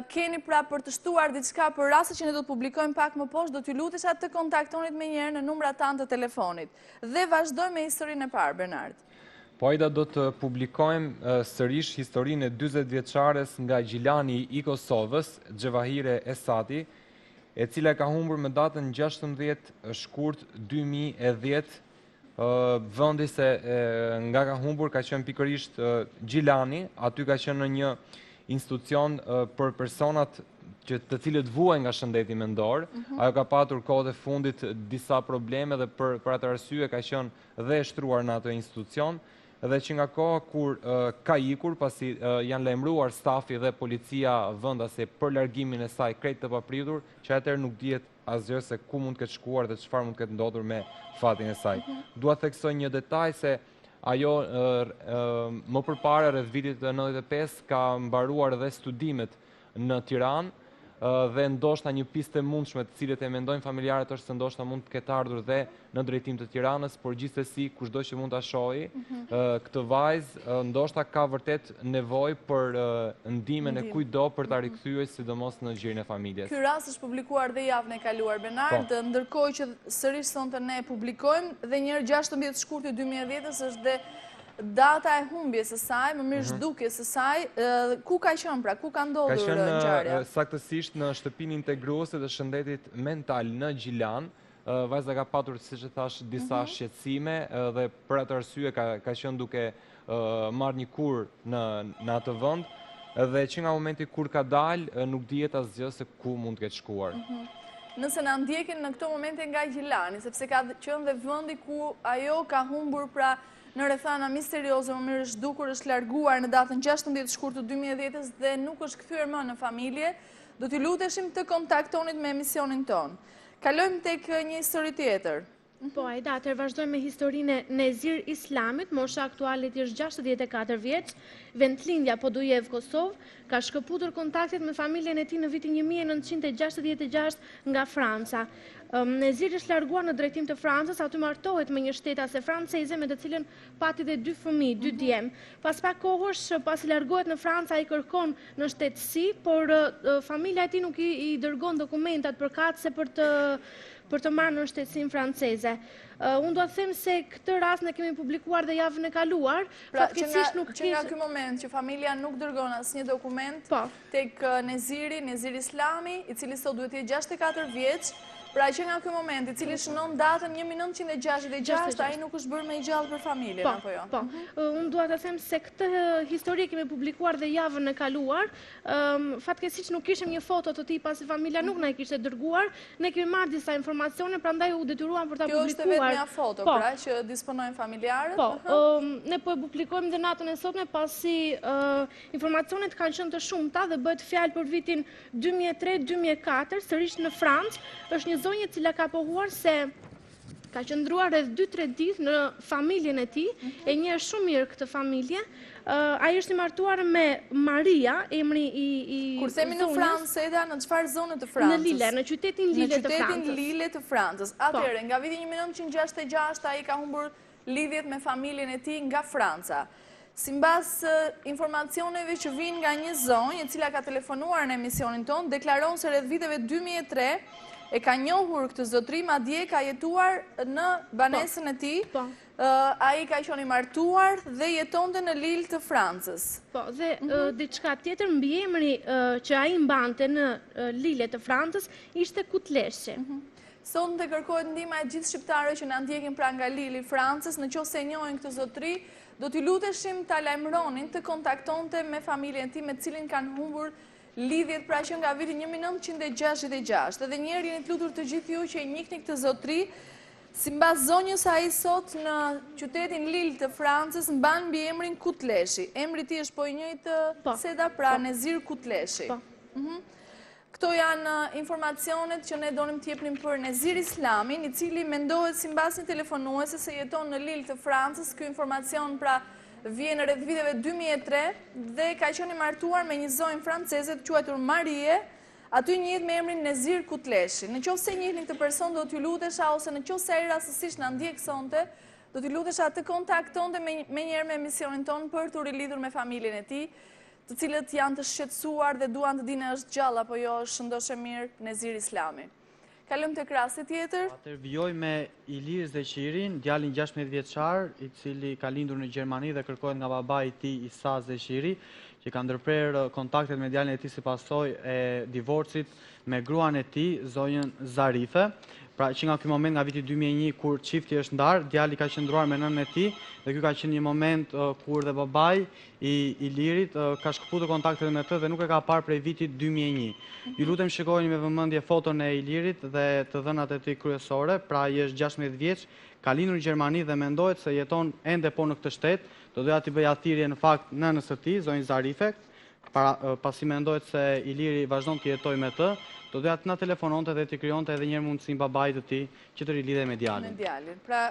keni pra për të shtuar diçka për rastet që ne do të publikojmë pak më poshtë, do t'ju lutesha të kontaktonit me njëherë në numrat tanë të telefonit. Dhe vazhdojmë me historinë e parë, Bernard. Po Aida, do të publikojmë sërish historinë e 40 vjeçares nga Gjilani i Kosovës, Xhevahire Esati, e cila ka humbur me datën 16 shkurt 2010, vendi se nga ka humbur ka qenë pikërisht Gjilani, aty ka qenë në një institucion për personat të cilët vuajnë nga shëndeti mendor. Ajo ka patur kohët e fundit disa probleme dhe për atë arsye ka qenë dhe e shtruar në atë institucion, dhe që nga koha kur ka ikur, pasi janë lajmëruar stafi dhe policia vendase për largimin e saj krejt të papritur, që atëherë nuk dihet asgjë se ku mund të ketë shkuar dhe çfarë mund të ketë ndodhur me fatin e saj. Dua të theksoj një detaj se ajo më përpara rreth vitit 95 ka mbaruar edhe studimet në Tiranë dhe ndoshta një pistë e mundshme të cilët e mendojnë familjarët është se ndoshta mund të ketë ardhur dhe në drejtim të Tiranës, por gjithsesi kushdo që mund ta shohë këtë vajzë ndoshta ka vërtet nevojë për ndihmën e kujdo për ta rikthyer sidomos në gjirin e familjes. Ky rast është publikuar dhe javën e kaluar, Benard, ndërkohë që sërish sonte ne publikojmë dhe njëherë 16 shkurti 2010 është dhe data e humbjes së saj, më mirë zhdukjes së saj, ku ka qenë pra, ku ka ndodhur ngjarja? Ka qenë saktësisht në shtëpinë integruese të shëndetit mental në Gjilan. Vajza ka patur, siç e thash, disa shqetësime dhe për atë arsye ka qenë duke marrë një kur në atë vend dhe që nga momenti kur ka dalë nuk dihet asgjë se ku mund të ketë shkuar. Nëse na ndjekin në këto momente nga Gjilani, sepse ka qenë dhe vendi ku ajo ka humbur pra në rrethana misterioze, më mirë zhdukur, është larguar në datën 16 shkurt të 2010 dhe nuk është kthyer më në familje, do t'i luteshim të kontaktonit me emisionin ton. Kalojmë tek një histori tjetër. Po, Ajda, atër vazhdojmë me historinë e Nezir Islamit, mosha aktualit është 64 vjeç, vendlindja Podujev, Kosovë, ka shkëputur kontaktet me familjen e tij në vitin 1966 nga Franca. Nezir është larguar në drejtim të Francës, aty martohet me një shtetase franceze me të cilën pati dhe 2 fëmijë, 2 djem. Pas pak kohësh, pasi largohet në Francë, ai kërkon në shtetësi, por familja e tij nuk i dërgon dokumentat përkatëse për të marrë në shtetësinë franceze. Unë do të them se këtë rast ne kemi publikuar dhe javën e kaluar. Pra, që nga ky moment që familja nuk dërgon asnjë dokument tek Nezir Islami, i cili sot duhet të jetë 64 vjeç, pra që nga ky moment i cili shënon datën 1966, ai nuk është bërë më i gjallë për familjen, apo jo? Po, unë dua të them se këtë histori kemi publikuar dhe javën e kaluar. Fatkeqësisht nuk kishim një foto të tij pasi familja nuk na e kishte dërguar. Ne kemi marrë disa informacione, prandaj u detyruam për ta publikuar. Kjo është vetëm një foto, pra, që disponojnë familjarët? Po, ne po e publikojmë dhe natën e sotme pasi informacionet kanë qenë të shumta dhe bëhet fjalë për vitin 2003-2004, sërish në Francë, është një zonjë cila ka pohuar se ka qëndruar rreth 2-3 ditë në familjen e tij, e njeh shumë mirë këtë familje. Ai është i martuar me Maria, emri i kur themi në Francë, Eda, në çfarë zone të Francës? Në Lille, në qytetin Lille të Francës. Në qytetin Lille të Francës. Atëherë, nga viti 1966 ai ka humbur lidhjet me familjen e tij nga Franca. Simbas informacioneve që vijnë nga një zonjë e cila ka telefonuar në emisionin ton, deklaron se rreth viteve 2003 e ka njohur këtë zotëri, madje ka jetuar në banesën e tij. Ai ka qenë i martuar dhe jetonte në Lille të Francës. Po, dhe diçka tjetër mbiemri që ai mbante në Lille të Francës ishte Kutleshi. Sonte kërkohet ndihma e gjithë shqiptarëve që na ndjekin pra nga Lille i Francës, nëse e njohin këtë zotëri, do t'i luteshim ta lajmëronin të kontaktonte me familjen e tij me të cilin kanë humbur lidhjet pra që nga viti 1966. Edhe njerë jeni të lutur të gjithë ju që i njihni këtë zotëri, simbas zonjës ai sot në qytetin Lille të Francës mban mbiemrin Kutleshi. Emri i tij është po i njëjtë Seda, pra Nezir Kutleshi. Këto janë informacionet që ne donim t'jepnim për Nezir Islamin, i cili mendohet simbas një telefonuese se jeton në Lille të Francës. Ky informacion pra vjen rreth viteve 2003 dhe ka qenë i martuar me një zonjë franceze të quajtur Marie, aty njihet me emrin Nezir Kutleshi. Nëse njihni këtë person, do t'ju lutesha, ose nëse ai rastësisht na ndjek sonte, do t'ju lutesha të kontaktonte menjëherë me emisionin ton për të rilidhur me familjen e tij, të cilët janë të shqetësuar dhe duan të dinë është gjallë apo jo, është shëndoshë mirë Nezir Islami. Kalojmë tek rasti tjetër. Atëherë vijoj me Ilir Zeqirin, djalin 16 vjeçar, i cili ka lindur në Gjermani dhe kërkohet nga babai i tij Isa Zeqiri, që ka ndërprerë kontaktet me djalin e tij si pasojë e divorcit me gruan e tij, zonjën Zarife. Pra që nga ky moment, nga viti 2001, kur çifti është ndarë, djali ka qëndruar me nënën e tij dhe ky ka qenë një moment kur dhe babai i Ilirit ka shkëputur kontaktet me të dhe nuk e ka parë prej vitit 2001. Ju lutem shikojeni me vëmendje foton e Ilirit dhe të dhënat e tij kryesore. Pra ai është 16 vjeç, ka lindur në Gjermani dhe mendohet se jeton ende po në këtë shtet. Do doja t'i bëja thirrje në fakt nënës së tij, zonjë Zarife, pasi mendojt se Iliri vazhdon të jetoj me të, do doja të na telefononte dhe të krijonte edhe një herë mundësinë babait të tij që të rilidhej me djalin. Pra,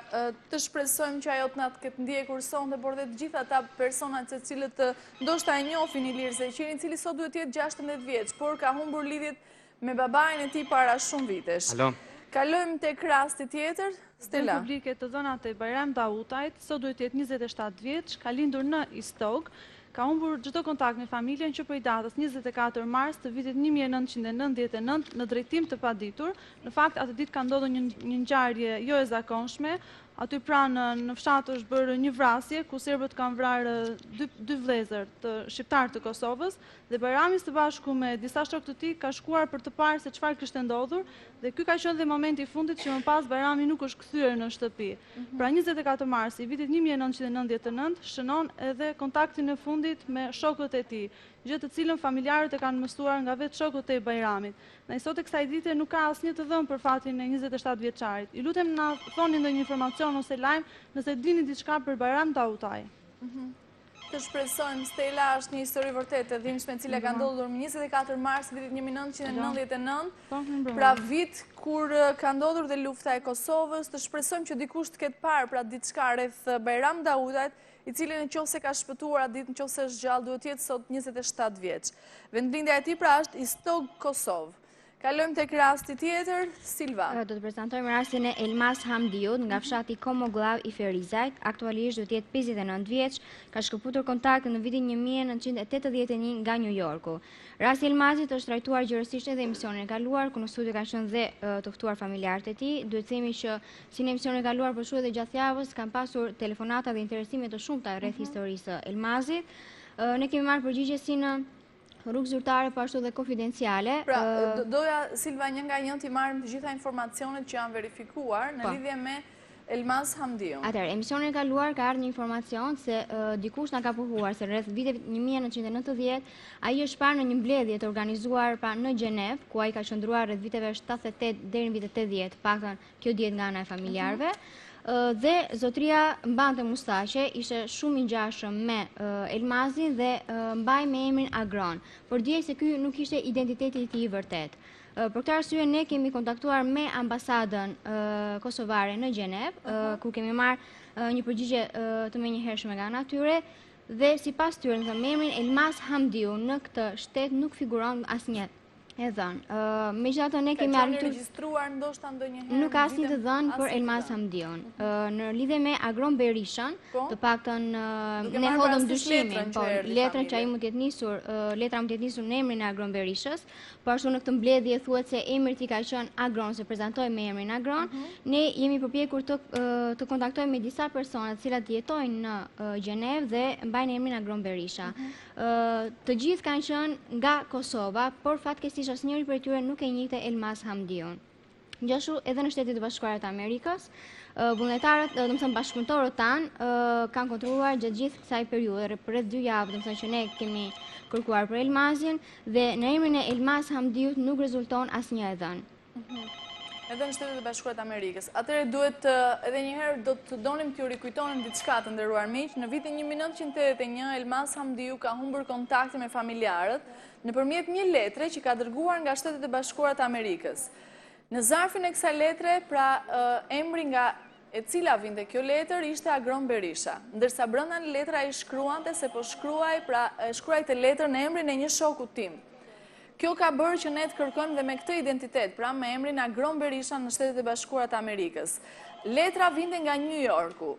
të shpresojmë që ajo të na të ketë ndjekur sonte, por dhe të gjitha ata personat të cilët ndoshta e njohin Ilir Zeqirin, i cili sot duhet të jetë 16 vjeç, por ka humbur lidhjet me babain e tij para shumë vitesh. Alo. Kalojmë tek rasti tjetër, Stella. Në publike të dhënat e Bajram Dautajt, sot duhet të jetë 27 vjeç, ka lindur në Istog, ka humbur çdo kontakt me familjen që prej datës 24 mars të vitit 1999 në drejtim të paditur. Në fakt, atë ditë ka ndodhur një ngjarje jo e zakonshme. Aty pranë në fshat është bërë një vrasje ku serbët kanë vrarë dy vëllezër të shqiptar të Kosovës dhe Bajrami së bashku me disa shokë të tij ka shkuar për të parë se çfarë kishte ndodhur dhe ky ka qenë dhe momenti i fundit që më pas Bajrami nuk është kthyer në shtëpi. Pra 24 mars i vitit 1999 shënon edhe kontaktin e fundit me shokët e tij, gjë të cilën familjarët e kanë mësuar nga vetë shokët e Bajramit. Në sot e kësaj dite nuk ka asnjë të dhënë për fatin e 27 vjeçarit. I lutem na thoni ndonjë informacion ose lajm nëse dini diçka për Bajram Dautaj. Të shpresojmë, Stella, është një histori vërtet e dhimbshme e cila ka ndodhur më 24 mars vitit 1999, pra vit kur ka ndodhur dhe lufta e Kosovës. Të shpresojmë që dikush të ketë parë pra diçka rreth Bajram Dautajt, i cili nëse ka shpëtuar atë ditë, nëse është gjallë, duhet të jetë sot 27 vjeç. Vendlindja e tij pra është Istog, Kosovë. Kalojmë tek rasti tjetër, Silva. Do të prezantojmë rastin e Elmas Hamdiut nga fshati Komogllav i Ferizajt. Aktualisht do të jetë 59 vjeç, ka shkëputur kontaktin në vitin 1981 nga New Yorku. Rasti i Elmasit është trajtuar gjërësisht edhe emisionin e kaluar, ku në studio kanë qenë dhe të ftuar familjarët e tij. Duhet të themi që si në emisionin e kaluar por ashtu edhe gjatë javës kanë pasur telefonata dhe interesime të shumta rreth historisë së Elmasit. Ne kemi marrë përgjigjesin rrugë zyrtare, po ashtu dhe konfidenciale. Pra, doja, Silva, një nga një t'i marrim të gjitha informacionet që janë verifikuar në lidhje me Elmas Hamdiun. Atëherë, emisionin e kaluar ka ardhur një informacion se dikush na ka pohuar se rreth vitit 1990 ai është parë në një mbledhje të organizuar pra në Gjenev, ku ai ka qëndruar rreth viteve 78 deri në vitet 80, paktën kjo dihet nga ana e familjarëve. Dhe zotria mbante mustaqe, ishte shumë i ngjashëm me Elmazin dhe mbaj me emrin Agron, por dihet se ky nuk ishte identiteti i tij i vërtet. Për këtë arsye ne kemi kontaktuar me ambasadën kosovare në Gjenev, ku kemi marrë një përgjigje të menjëhershme nga ana tyre dhe sipas tyre në emrin Elmas Hamdiu në këtë shtet nuk figuron asnjë e dhënë. Megjithatë ne kemi arritur regjistruar ndoshta ndonjëherë. Nuk ka asnjë të dhënë për Elmas Hamdiun. Në lidhje me Agron Berishën, të paktën ne hodhëm dyshimin, po letrën që ai mund të jetë nisur, letra mund të jetë nisur në emrin e Agron Berishës, po ashtu në këtë mbledhje thuhet se emri i tij ka qenë Agron, se prezantoi me emrin Agron. Ne jemi përpjekur të kontaktojmë me disa persona të cilat jetojnë në Gjenev dhe mbajnë emrin Agron Berisha. Të gjithë kanë qenë nga Kosova, por fatkeqësisht asnjëri prej tyre nuk e njihte Elmas Hamdiun. Gjithashtu edhe në Shtetet e Bashkuara të Amerikës, vullnetarët, domethënë bashkëpunëtorët tanë kanë kontrolluar gjatë gjithë kësaj periudhe për rreth 2 javë, domethënë që ne kemi kërkuar për Elmasin dhe në emrin e Elmas Hamdiut nuk rezulton asnjë e dhënë. Edhe në Shtetet e Bashkuara të Amerikës. Atëherë duhet edhe një herë do të donim t'ju rikujtonim diçka të nderuar miq. Në vitin 1981 Elmas Hamdiu ka humbur kontaktin me familjarët nëpërmjet një letre që ka dërguar nga Shtetet e Bashkuara të Amerikës. Në zarfin e kësaj letre, pra emri nga e cila vinte kjo letër ishte Agron Berisha, ndërsa brenda në letra ai shkruante se po shkruajte letrën në emrin e një shoku tim. Kjo ka bërë që ne të kërkojmë dhe me këtë identitet, pra me emrin Agron Berisha në Shtetet e Bashkuara të Amerikës. Letra vinte nga New Yorku.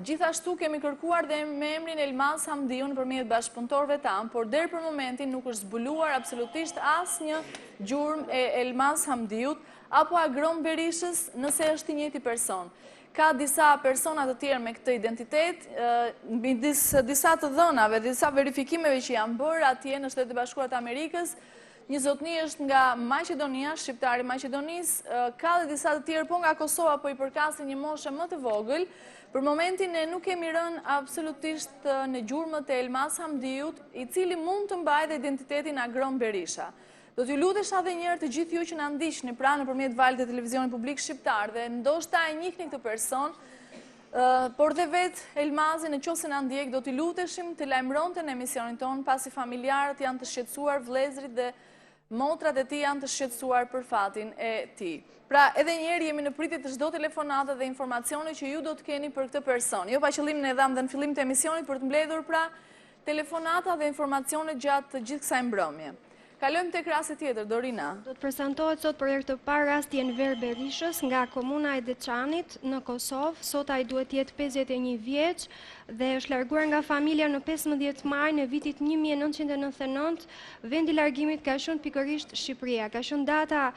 Gjithashtu kemi kërkuar dhe me emrin Elmas Hamdiu nëpërmjet bashkëpunëtorëve tanë, por deri për momentin nuk është zbuluar absolutisht asnjë gjurmë e Elmas Hamdiut apo Agron Berishës nëse është i njëjti person. Ka disa persona të tjerë me këtë identitet, midis disa të dhënave, disa verifikimeve që janë bërë atje në Shtetet e Bashkuara të Amerikës. Një zotni është nga Maqedonia, shqiptari Maqedonisë, ka dhe disa të tjerë po nga Kosova, po i përkasin një moshe më të vogël. Për momentin ne nuk kemi rënë absolutisht në gjurmët e Elmas Hamdiut, i cili mund të mbajë dhe identitetin Agron Berisha. Do t'ju lutesha edhe një herë të gjithë ju që na ndiqni pra nëpërmjet valët e televizionit publik shqiptar dhe ndoshta e njihni këtë person, Por dhe vetë Elmazi, në qoftë se na ndjek, do t'i luteshim të lajmëronte në emisionin tonë, pasi familjarët janë të shqetësuar, vëllezërit dhe motrat e tij janë të shqetësuar për fatin e tij. Pra, edhe njerë jemi në pritje të çdo telefonate dhe informacioni që ju do të keni për këtë person. Jo pa qëllim ne dham dhe në fillim të emisionit për të mbledhur pra telefonata dhe informacione gjatë të gjithë kësaj mbrëmje. Kalojmë tek rasti tjetër, Dorina. Do të prezantohet sot për herë të parë rasti Enver Berishës nga komuna e Deçanit në Kosovë. Sot ai duhet të jetë 51 vjeç dhe është larguar nga familja në 15 maj në vitit 1999. Vendi i largimit ka qenë pikërisht Shqipëria. Ka qenë data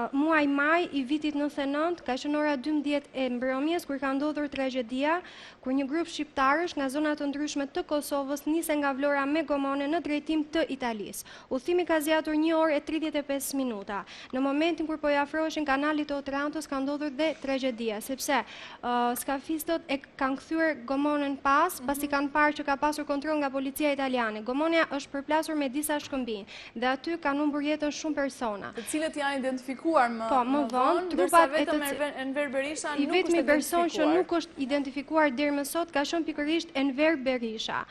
muaj maj i vitit 99, ka qenë ora 12 e mbrëmjes kur ka ndodhur tragjedia, kur një grup shqiptarësh nga zona të ndryshme të Kosovës nisi nga Vlora me gomone në drejtim të Italisë. Udhëtimi ka zgjatur 1 orë e 35 minuta. Në momentin kur po i afroheshin kanalit të Otrantos ka ndodhur dhe tragjedia, sepse skafistët e kanë kthyer gomonën pasi kanë parë që ka pasur kontroll nga policia italiane. Gomonja është përplasur me disa shkëmbinj dhe aty kanë humbur jetën shumë persona. Të cilët janë identifikuar më vonë, trupat vetëm Enver Berisha nuk është identifikuar. I vetmi person që nuk është identifikuar deri më sot ka qenë pikërisht Enver Berisha.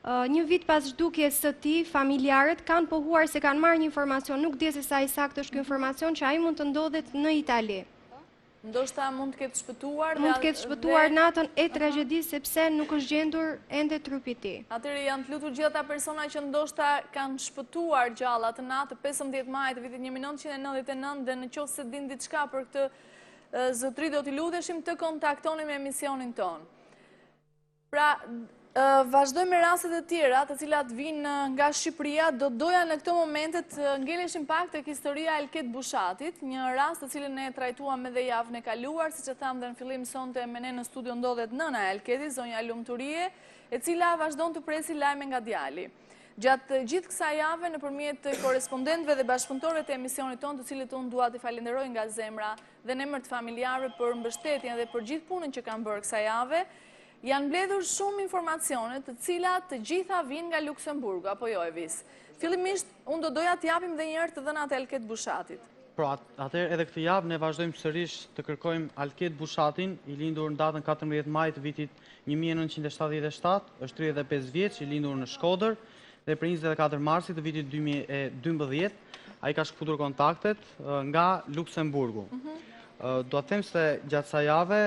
Një vit pas zhdukjes së tij, familjarët kanë pohuar se kanë marrë një informacion, nuk di se sa i saktë është ky informacion, që ai mund të ndodhet në Itali. Ndoshta mund të ketë shpëtuar. Mund të ketë shpëtuar natën e tragjedisë sepse nuk është gjendur ende trupi i tij. Atëherë janë të lutur gjithë ata persona që ndoshta kanë shpëtuar gjalla të natë 15 maj të vitit 1999 dhe në qoftë se din diçka për këtë zotëri do t'i luteshim të kontaktoni me emisionin ton. Pra, vazhdojmë me rastet e tjera të cilat vinë nga Shqipëria. Do doja në këto momente të ngeleshim pak tek historia e Elket Bushatit, një rast të cilën ne trajtuam edhe javën e kaluar, siç e tham dhe në fillim sonte me ne në studio ndodhet nëna e Elketit, zonja Lumturie, e cila vazhdon të presi lajme nga djali. Gjatë gjithë kësaj jave nëpërmjet korrespondentëve dhe bashkëpunëtorëve të emisionit tonë, të cilët unë dua t'i falenderoj nga zemra dhe në emër të familjarëve për mbështetjen dhe për gjithë punën që kanë bërë kësaj jave, janë mbledhur shumë informacione të cilat të gjitha vinë nga Luksemburgu, apo jo Evis? Fillimisht, unë do doja t'japim dhe njërë të dhënat e Elket Bushatit. Pra, atëherë edhe këtë javë ne vazhdojmë sërish të kërkojmë Elket Bushatin, i lindur në datën 14 maj të vitit 1977, është 35 vjeç, i lindur në Shkodër, dhe për 24 marsit të vitit 2012, ai ka shkputur kontaktet nga Luksemburgu. Do të them se gjatë kësaj jave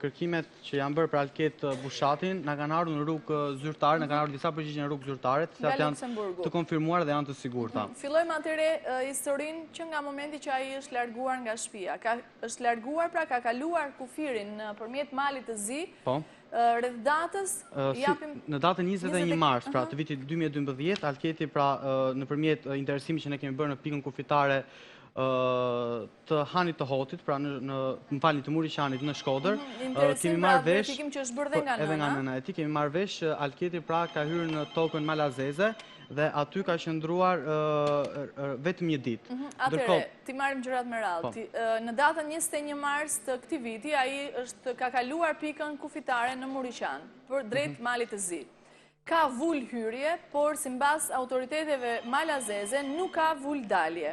kërkimet që janë bërë për Elket Bushatin na kanë ardhur në rrugë zyrtare, na kanë ardhur disa përgjigje në rrugë zyrtare, të cilat janë të konfirmuar dhe janë të sigurta. Fillojmë atëre historinë që nga momenti që ai është larguar nga shtëpia. Është larguar, pra ka kaluar kufirin nëpërmjet malit të zi. Po. Rreth datës japim në datën 21 mars, pra të vitit 2012, Elketi pra nëpërmjet interesimit që ne kemi bërë në pikën kufitare të Hanit të Hotit, pra më falni, të Muriqanit në Shkodër, kemi marrë vesh edhe nga nëna e tij, kemi marrë vesh Elketi pra ka hyrë në tokën malazeze dhe aty ka qëndruar vetëm një ditë. Atëre, ti marrim gjërat me radhë. Në datën 21 mars të këtij viti ai ka kaluar pikën kufitare në Muriqan, për drejt malit të zi. Ka vul hyrje, por simbas autoriteteve malazeze nuk ka vul dalje.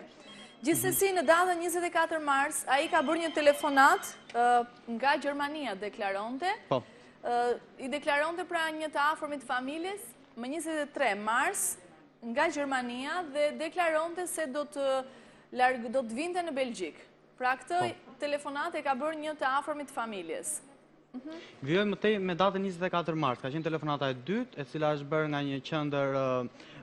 Gjithsesi, në datën 24 mars, ai ka bërë një telefonat nga Gjermania, deklaronte. I deklaronte pra një të afërmit familjes, më 23 mars, nga Gjermania, dhe deklaronte se do të vinte në Belgjik. Pra këtë telefonat e ka bërë një të afërmit familjes. Vjoj më tej me datën 24 mars, ka qenë telefonata e dytë, e cila është bërë nga një qendër,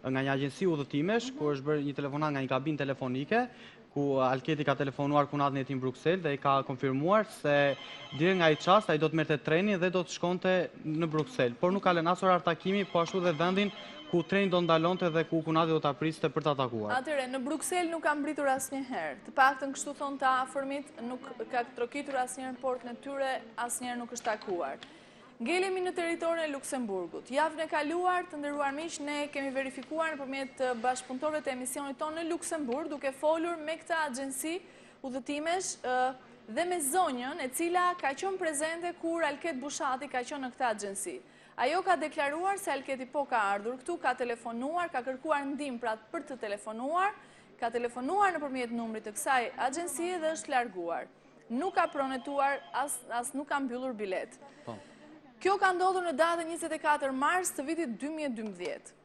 nga një agjenci udhëtimesh, ku është bërë një telefonat nga një kabinë telefonike, ku Elketi ka telefonuar kunatën e tij në Bruksel dhe i ka konfirmuar se direkt nga ai çast ai do të merrte trenin dhe do të shkonte në Bruksel, por nuk ka lënë as orar takimi, po ashtu dhe vendin ku treni do ndalonte dhe ku kunati do ta priste për ta takuar. Atëre, në Bruksel nuk ka mbritur asnjëherë. Të paktën kështu thon të afërmit, nuk ka trokitur asnjëherë në portën e tyre, asnjëherë nuk është takuar. Ngelemi në territorin e Luksemburgut. Javën e kaluar, të nderuar miq, ne kemi verifikuar nëpërmjet bashkëpunëtorëve të emisionit tonë në Luksemburg, duke folur me këtë agjenci udhëtimesh dhe me zonjën e cila ka qenë prezente kur Elket Bushati ka qenë në këtë agjenci. Ajo ka deklaruar se Elketi po ka ardhur këtu, ka telefonuar, ka kërkuar ndihmë pra për të telefonuar, ka telefonuar nëpërmjet numrit të kësaj agjencie dhe është larguar. nuk ka pronetuar, as nuk ka mbyllur bilet. Kjo ka ndodhur në datën 24 mars të vitit 2012.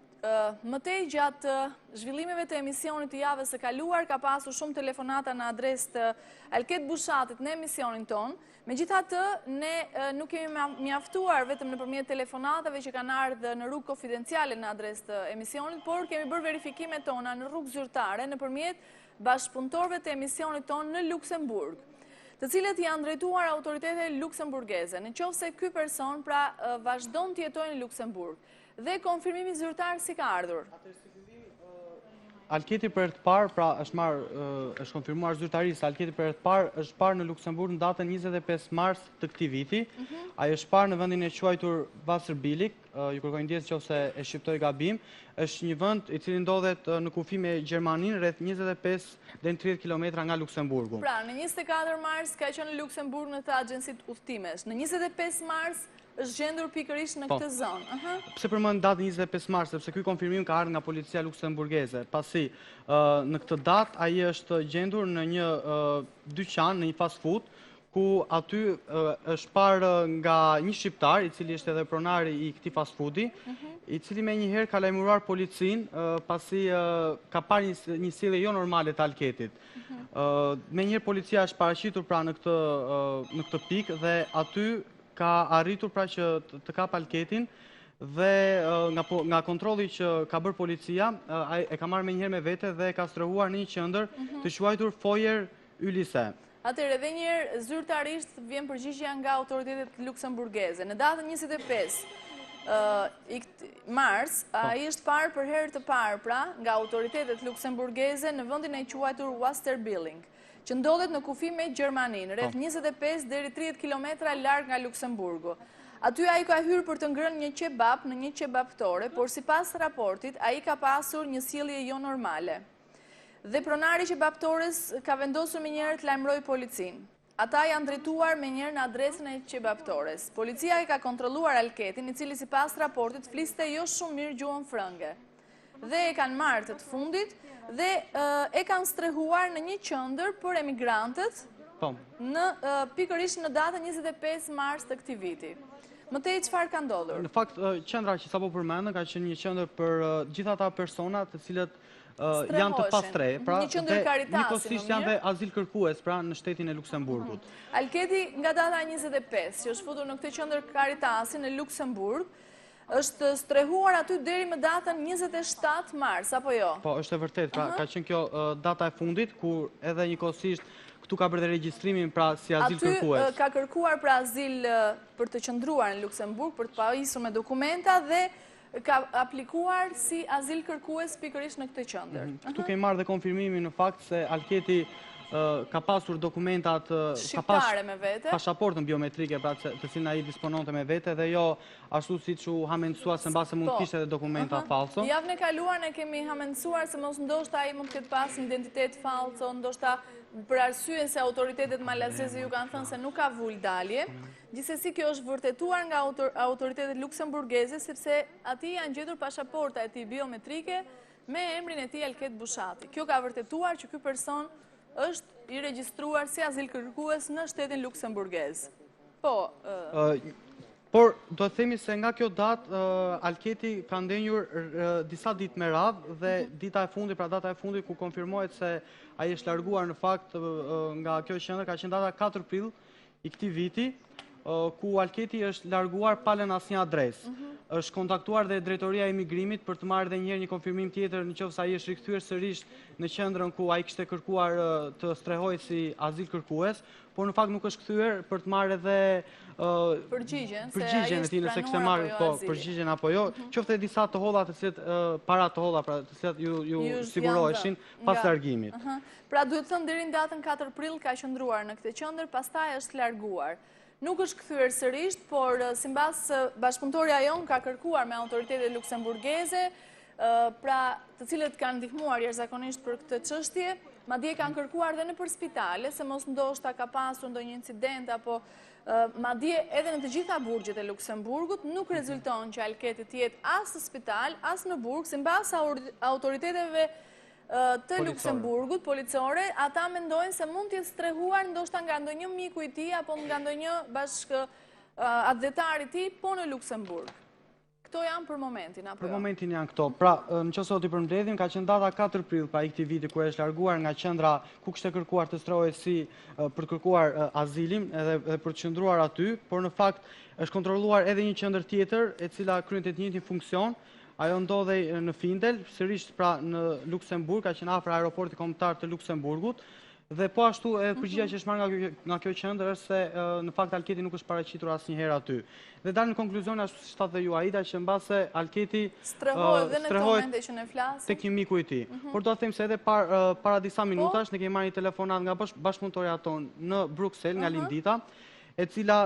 Mëtej gjatë zhvillimeve të emisionit të javës së kaluar, ka pasur shumë telefonata në adresë të Alket Bushatit në emisionin ton. Megjithatë, ne nuk kemi mjaftuar vetëm nëpërmjet telefonatave që kanë ardhur në rrugë konfidenciale në adresë të emisionit, por kemi bërë verifikimet tona në rrugë zyrtare nëpërmjet bashkëpunëtorëve të emisionit ton në Luksemburg, të cilët janë drejtuar autoritetet luksemburgeze. Në qoftë se ky person pra vazhdon të jetojë në Luksemburg dhe konfirmimi zyrtar si ka ardhur. Alketi për të parë, pra është konfirmuar zyrtarisht, Alketi për të parë është parë në Luksemburg në datën 25 mars të këtij viti. Ai është parë në vendin e quajtur Wasserbillig, ju kërkoj ndjes nëse e shqiptoj gabim. Është një vend i cili ndodhet në kufi me Gjermaninë, rreth 25 deri në 30 kilometra nga Luksemburgu. Pra, në 24 mars ka qenë në Luksemburg në të agjensit udhëtimesh. Në 25 mars është gjendur pikërisht në këtë zonë. Pse përmend datën 25 mars, sepse ky konfirmim ka ardhur nga policia luksemburgeze, pasi në këtë datë ai është gjendur në një dyqan, në një fast food, ku aty është parë nga një shqiptar, i cili është edhe pronari i këtij fast foodi, i cili me njëherë ka lajmëruar policinë pasi ka parë një sjellje jo normale të Alketit. Me njëherë policia është paraqitur pra në këtë pikë dhe aty ka arritur pra që të kap Alketin dhe nga kontrolli që ka bërë policia, e ka marrë me njëherë me vete dhe ka strehuar në një qendër të quajtur Foyer Ulisse. Atëherë edhe një herë zyrtarisht vjen përgjigjja nga autoritetet luksemburgeze. Në datën 25 mars, ai është parë për herë të parë pra nga autoritetet luksemburgeze në vendin e quajtur Wasserbillig, që ndodhet në kufi me Gjermaninë, rreth 25 deri 30 kilometra larg nga Luksemburgu. Aty ai ka hyrë për të ngrënë një kebab në një kebabtore, por sipas raportit ai ka pasur një sjellje jo normale. Dhe pronari i kebabtores ka vendosur me njëherë të lajmërojë policinë. Ata janë drejtuar me njëherë në adresën e kebabtores. Policia e ka kontrolluar Alketin, i cili sipas raportit fliste jo shumë mirë gjuhën frënge. Dhe e kanë marrë të fundit dhe e kanë strehuar në një qendër për emigrantët në pikërisht në datën 25 mars të këtij viti. Mëtej çfarë ka ndodhur? Në fakt, qendra që sapo përmendëm ka qenë një qendër për gjithë ata persona të cilët janë të pastre, pra dhe njëkohësisht janë dhe azil kërkues pra në shtetin e Luksemburgut. Alketi nga data 25 që është futur në këtë qendër Caritasi në Luksemburg, është strehuar aty deri më datën 27 mars, apo jo? Po, është e vërtet, pra ka qenë kjo data e fundit, kur edhe njëkohësisht këtu ka bërë dhe regjistrimin pra si azil kërkues. Aty ka kërkuar pra azil për të qëndruar në Luksemburg, për të pajisur me dokumenta dhe ka aplikuar si azil kërkues pikërisht në këtë qendër. Këtu kemi marrë dhe konfirmimin në fakt se Alketi ka pasur dokumentat shqiptare me vete, pasaportën biometrike pra të cilën ai dispononte me vete dhe jo ashtu siç u hamendësua se mbase mund të kishte edhe dokumenta falso. Javën e kaluar ne kemi hamendësuar se mos ndoshta ai mund të ketë pas një identitet falso, ndoshta për arsye se autoritetet malazeze ju kanë thënë se nuk ka vull dalje. Gjithsesi kjo është vërtetuar nga autoritetet luksemburgeze sepse atij janë gjetur pasaporta e tij biometrike me emrin e tij Alket Bushati. Kjo ka vërtetuar që ky person është i regjistruar si azil kërkues në shtetin luksemburgez. Por, do të themi se nga kjo datë, Alketi ka ndenjur disa ditë me radhë dhe dita e fundit, pra data e fundit, ku konfirmohet se ai është larguar në fakt nga kjo qendër, ka qenë data 4 prill i këtij viti, ku Alketi është larguar pa lënë asnjë adresë. Është kontaktuar dhe drejtoria e emigrimit për të marrë edhe një herë një konfirmim tjetër nëse ai është rikthyer sërish në qendrën ku ai kishte kërkuar të strehohej si azil kërkues, por në fakt nuk është kthyer për të marrë edhe përgjigjen e tij nëse kishte marrë përgjigjen apo jo, qoftë disa të holla të cilët para të holla pra të cilat ju siguroheshin pas largimit. Pra duhet të thënë deri në datën 4 prill ka qëndruar në këtë qendër, pastaj është larguar. Nuk është kthyer sërish, por sipas bashkëpunëtorja jon ka kërkuar me autoritetet luksemburgeze, pra të cilët kanë ndihmuar jashtëzakonisht për këtë çështje, madje kanë kërkuar edhe nëpër spitale, se mos ndoshta ka pasur ndonjë incident apo madje edhe në të gjitha burgjet e Luksemburgut nuk rezulton që Alketi të jetë as në spital, as në burg, sipas autoriteteve të Luksemburgut, policore, ata mendojnë se mund t'jetë strehuar ndoshta nga ndonjë miku i tij apo nga ndonjë atletar i tij, po në Luksemburg. Këto janë për momentin, apo jo? Për momentin janë këto. Pra, në qoftë se do t'i përmbledhim, ka qenë data 4 prill, pra i këtij viti kur është larguar nga qendra ku kishte kërkuar të strohej si për kërkuar azilin edhe për të qëndruar aty, por në fakt është kontrolluar edhe një qendër tjetër e cila kryen të njëjtin funksion. Ajo ndodhej në Findel, sërish pra në Luksemburg, ka qenë afër aeroportit kombëtar të Luksemburgut. Dhe po ashtu edhe përgjigjja që është marrë nga kjo qendër është se në fakt Alketi nuk është paraqitur asnjëherë aty. Dhe dalë në konkluzion ashtu si shtat dhe ju Aida që mbase Alketi strehohet dhe në këtë momente që ne flasim tek një miku i tij. Por do të them se edhe para disa minutash ne kemi marrë një telefonat nga bashkëpunëtorja tonë në Bruksel, nga Lindita, e cila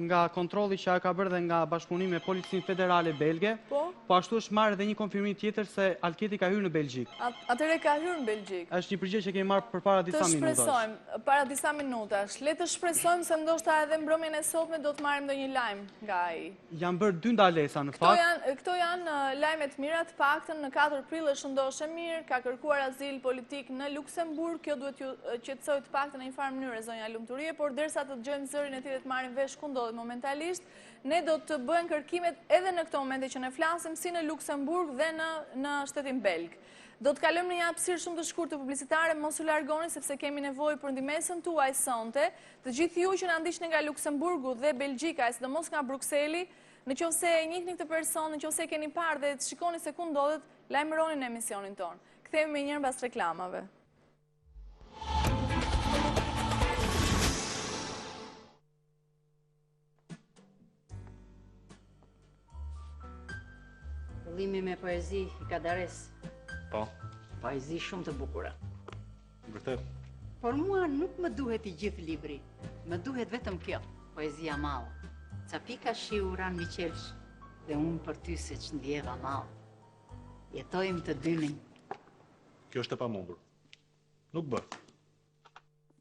nga kontrolli që ka bërë dhe nga bashkëpunimi me Policinë Federale Belge, po ashtu është marrë edhe një konfirmim tjetër se Alketi ka hyrë në Belgjik. Atëre ka hyrë në Belgjik. Është një përgjigje që kemi marrë përpara disa minutash. Të shpresojmë, para disa minutash. Le të shpresojmë se ndoshta edhe mbrëmjen e sotme do të marrim ndonjë lajm nga ai. Janë bërë 2 ndalesa në fakt. Këto janë lajme të mira, të paktën në 4 prill është ndoshë mirë, ka kërkuar azil politik në Luksemburg. Kjo duhet ju qetësoj të paktën në një farë mënyrë zonja Lumturie, por derisa të dëgjojmë zërin e tij dhe të marrim vesh ku ndodhet momentalisht, ne do të bëjmë kërkimet edhe në këto momente që ne flasim, si në Luksemburg dhe në shtetin belg. Do të kalojmë në një hapësirë shumë të shkurtër publicitare, mos u largoni sepse kemi nevojë për ndihmën tuaj sonte. Të gjithë ju që na ndiqni nga Luksemburgu dhe Belgjika, sidomos nga Brukseli, nëse e njihni këtë person, nëse e keni parë dhe të shikoni se ku ndodhet, lajmëroni në emisionin ton. Kthehemi më njëherë pas reklamave. Qëllimi me poezi i Kadares. Po. Poezi shumë të bukura. Vërtet. Por mua nuk më duhet i gjithë libri. Më duhet vetëm kjo, poezia mallë. Ca pika shiu ran mi qelsh, dhe unë për ty se që ndjeva mallë. Jetojmë të dynin. Kjo është e pamundur. Nuk bë.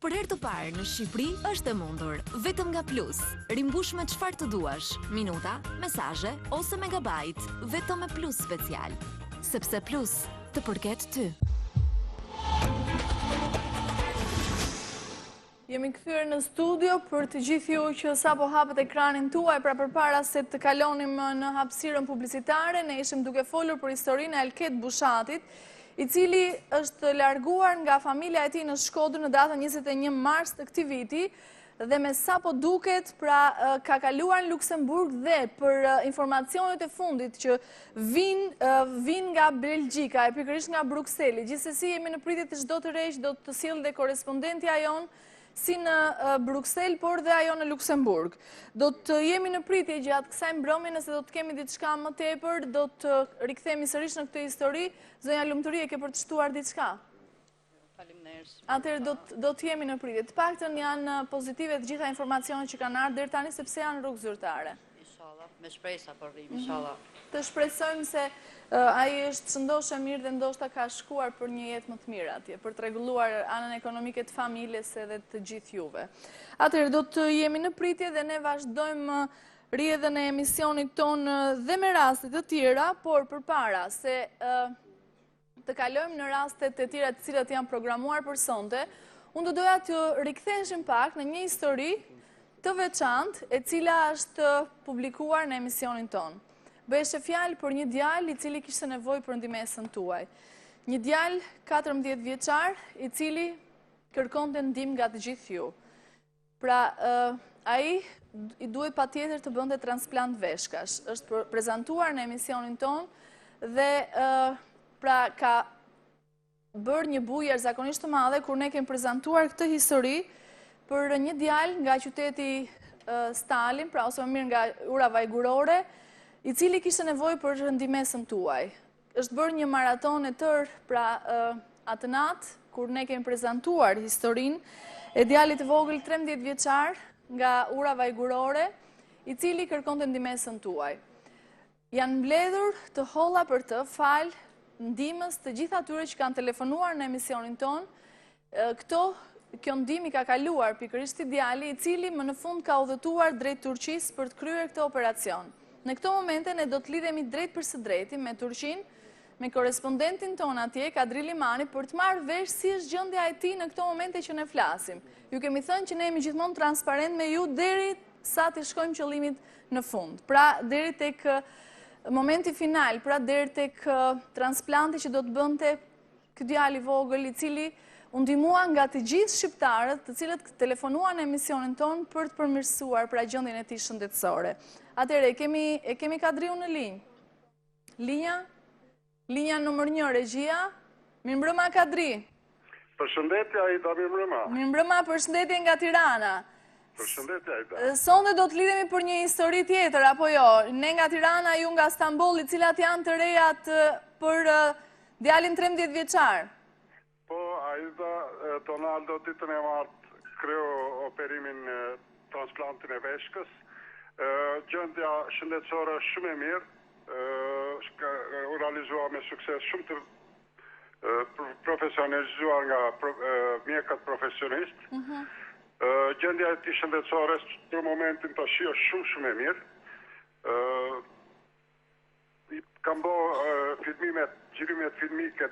Për herë të parë në Shqipëri është e mundur, vetëm nga Plus. Rimbush me çfarë të duash, minuta, mesazhe ose megabajt, vetëm me Plus special. Sepse Plus të përket ty. Jemi kthyer në studio për të gjithë ju që sapo hapet ekranin tuaj, pra përpara se të kalonim në hapësirën publicitare, ne ishim duke folur për historinë e Alket Bushatit, i cili është larguar nga familja e tij në Shkodër në datën 21 mars të këtij viti dhe me sa po duket, pra ka kaluar në Luksemburg dhe për informacionet e fundit që vin nga Belgjika e pikërisht nga Brukseli. Gjithsesi jemi në pritje të çdo të re që do të sjellë dhe korrespondentja jon si në Bruksel, por dhe ajo në Luksemburg. Do të jemi në pritje gjatë kësaj mbrëmje, nëse do të kemi diçka më tepër, do të rikthehemi sërish në këtë histori. Zonja Lumturie, ke për të shtuar diçka? Faleminderit. Atëherë do të jemi në pritje. Të paktën janë pozitive të gjitha informacionet që kanë ardhur deri tani sepse janë rrugë zyrtare. Inshallah, me shpresa po rrim, inshallah. Të shpresojmë se ai është shëndosh e mirë dhe ndoshta ka shkuar për një jetë më të mirë atje, për të rregulluar anën ekonomike të familjes edhe të gjithë juve. Atëherë do të jemi në pritje dhe ne vazhdojmë rrjedhën e emisionit ton dhe me raste të tjera, por përpara se të kalojmë në rastet e tjera të cilat janë programuar për sonte, unë do doja të riktheheshim pak në një histori të veçantë e cila është publikuar në emisionin ton. Bëheshe fjalë për një djalë i cili kishte nevojë për ndihmën tuaj. Një djalë 14 vjeçar i cili kërkonte ndihmë nga të gjithë ju. Pra, ai i duhej patjetër të bënte transplant veshkash. Është prezantuar në emisionin ton dhe pra ka bërë një bujë jashtëzakonisht të madhe kur ne kemi prezantuar këtë histori për një djalë nga qyteti Stalin, pra ose më mirë nga ura vajgurore, i cili kishte nevojë për ndihmën tuaj. Është bërë një maraton e tërë, pra atë natë, kur ne kemi prezantuar historinë e djalit të vogël 13 vjeçar nga ura vajgurore, i cili kërkonte ndihmën tuaj. Janë mbledhur të holla për të fal ndihmës të gjithë atyre që kanë telefonuar në emisionin ton. Kjo ndihmë ka kaluar pikërisht djali i cili më në fund ka udhëtuar drejt Turqisë për të kryer këtë operacion. Në këto momente ne do të lidhemi drejt për së drejti me Turqinë me korespondentin ton atje, Kadri Limani, për të marrë vesh si është gjendja e tij në këto momente që ne flasim. Ju kemi thënë që ne jemi gjithmonë transparent me ju deri sa të shkojmë qëllimit në fund. Pra, deri tek momenti final, pra deri tek transplanti që do të bënte ky djalë i vogël i cili u ndihmua nga të gjithë shqiptarët, të cilët telefonuan në emisionin ton për të përmirësuar pra gjendjen e tij shëndetësore. Atëherë e kemi Kadriun në linjë. Linja nëmër 1, regjia. Mirëmbrëma Kadri. Përshëndetje Aida, mirëmbrëma. Mirëmbrëma, përshëndetje nga Tirana. Përshëndetje Aida. Sonde do të lidhemi për një histori tjetër, apo jo? Ne nga Tirana, ju nga Stambolli, cilat janë të rejat për djalin 13 vjeçar. Po, Aida, Donaldo ditën e martë kreu operimin transplantin e veshkës. Gjendja shëndetësore është shumë e mirë, u realizua me sukses shumë të profesionalizuar nga mjekët profesionist. Gjendja e tij shëndetësore për momentin tash është shumë e mirë. Kam bo gjyrimet filmike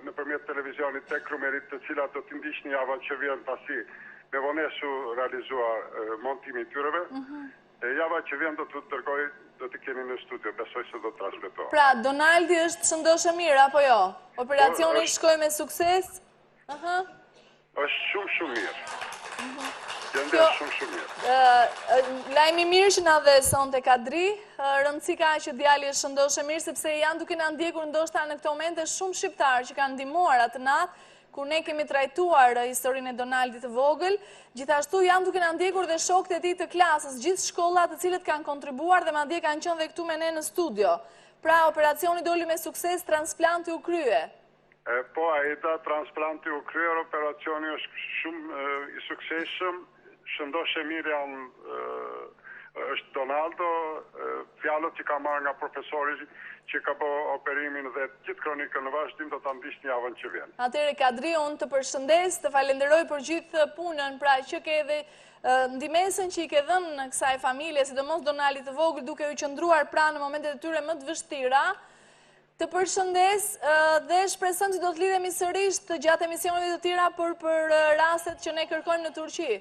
nëpërmjet televizionit tek Rumerit, të cilat do t'i ndiqni javën që vjen pasi me vonesë u realizua montimi i tyreve. Java që vjen do të dërgoj, do t'i keni në studio, besoj se do të transmetohet. Pra, Donaldi është shëndoshë mirë, apo jo? Operacioni shkoj me sukses? Është shumë mirë. Gjendja është shumë mirë. Lajmi mirë që na dhe sonte Kadri, rëndësi ka që djali është shëndoshë mirë, sepse janë duke na ndjekur ndoshta në këto momente shumë shqiptarë që kanë ndihmuar atë natë, kur ne kemi trajtuar historinë e Donaldit të vogël, gjithashtu janë duke na ndjekur dhe shokët e tij të klasës, gjithë shkollat të cilët kanë kontribuar dhe madje kanë qenë dhe këtu me ne në studio. Pra, operacioni doli me sukses, transplanti u krye. Po, Aida, transplanti u kryer, operacioni është shumë i suksesshëm, shëndoshë mirë janë është Donaldo, fjalët që ka marrë nga profesori që ka bo operimin dhe gjithë kronikën në vazhdim do të ndiqni javën që vjen. Atëherë Kadri, unë të përshëndes, të falenderoj për gjithë punën, pra që ke edhe ndihmesën që i ke dhënë në kësaj familje, sidomos Donaldit të vogël, duke u qëndruar pra në momentet e tyre më të vështira. Të përshëndes dhe shpresoj që do të lidhemi sërish të gjatë emisioneve të tjera për rastet që ne kërkojmë në Turqi.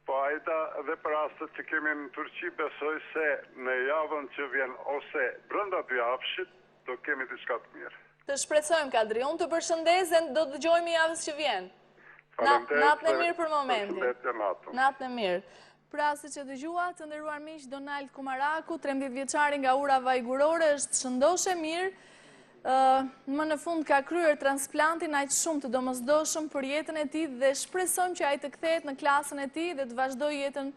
Po, Aida, dhe për rastet që kemi në Turqi, besoj se në javën që vjen ose brenda 2 javësh do kemi diçka të mirë. Të shpresojmë, Kadri. Unë të përshëndes dhe do të dëgjojmë javës që vjen. Natën e mirë për momentin. Përshëndetje natën. Natën e mirë. Pra, si që dëgjua, të nderuar miq, Donald Kumaraku, 13 vjeçari nga ura vajgurore, është shëndoshë mirë. Më në fund ka kryer transplantin aq shumë të domosdoshëm për jetën e tij dhe shpresojmë që ai të kthehet në klasën e tij dhe të vazhdojë jetën,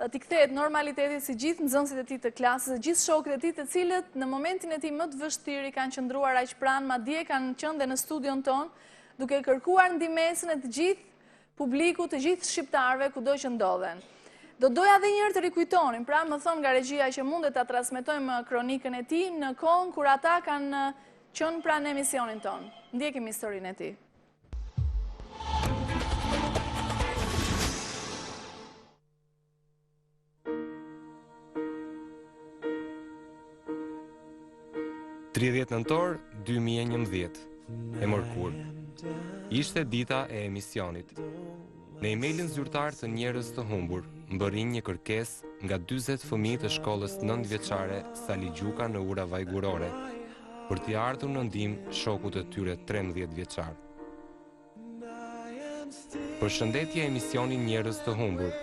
të kthehet normalitetit si gjithë nxënësit e tij të klasës, gjithë shokët e tij të cilët në momentin e tij më të vështirë kanë qëndruar aq pranë, madje kanë qenë dhe në studion ton, duke kërkuar ndihmesën e të gjithë publikut, të gjithë shqiptarëve kudo që ndodhen. Do doja edhe një herë të rikujtonim, pra më thon nga regjia që mundet ta transmetojmë kronikën e tij në kohën kur ata kanë qënë pra në emisionin ton. Ndjekim historinë e tij. nëntor 2011, e mërkur. Ishte dita e emisionit. Në emailin zyrtar të Njerëz të humbur, mbërrin një kërkesë nga 40 fëmijë të shkollës 9 vjeçare Sali Gjuka në ura vajgurore, për t'i ardhur në ndihmë shokut të tyre 13 vjeçar. Përshëndetje emisionin Njerëz të humbur.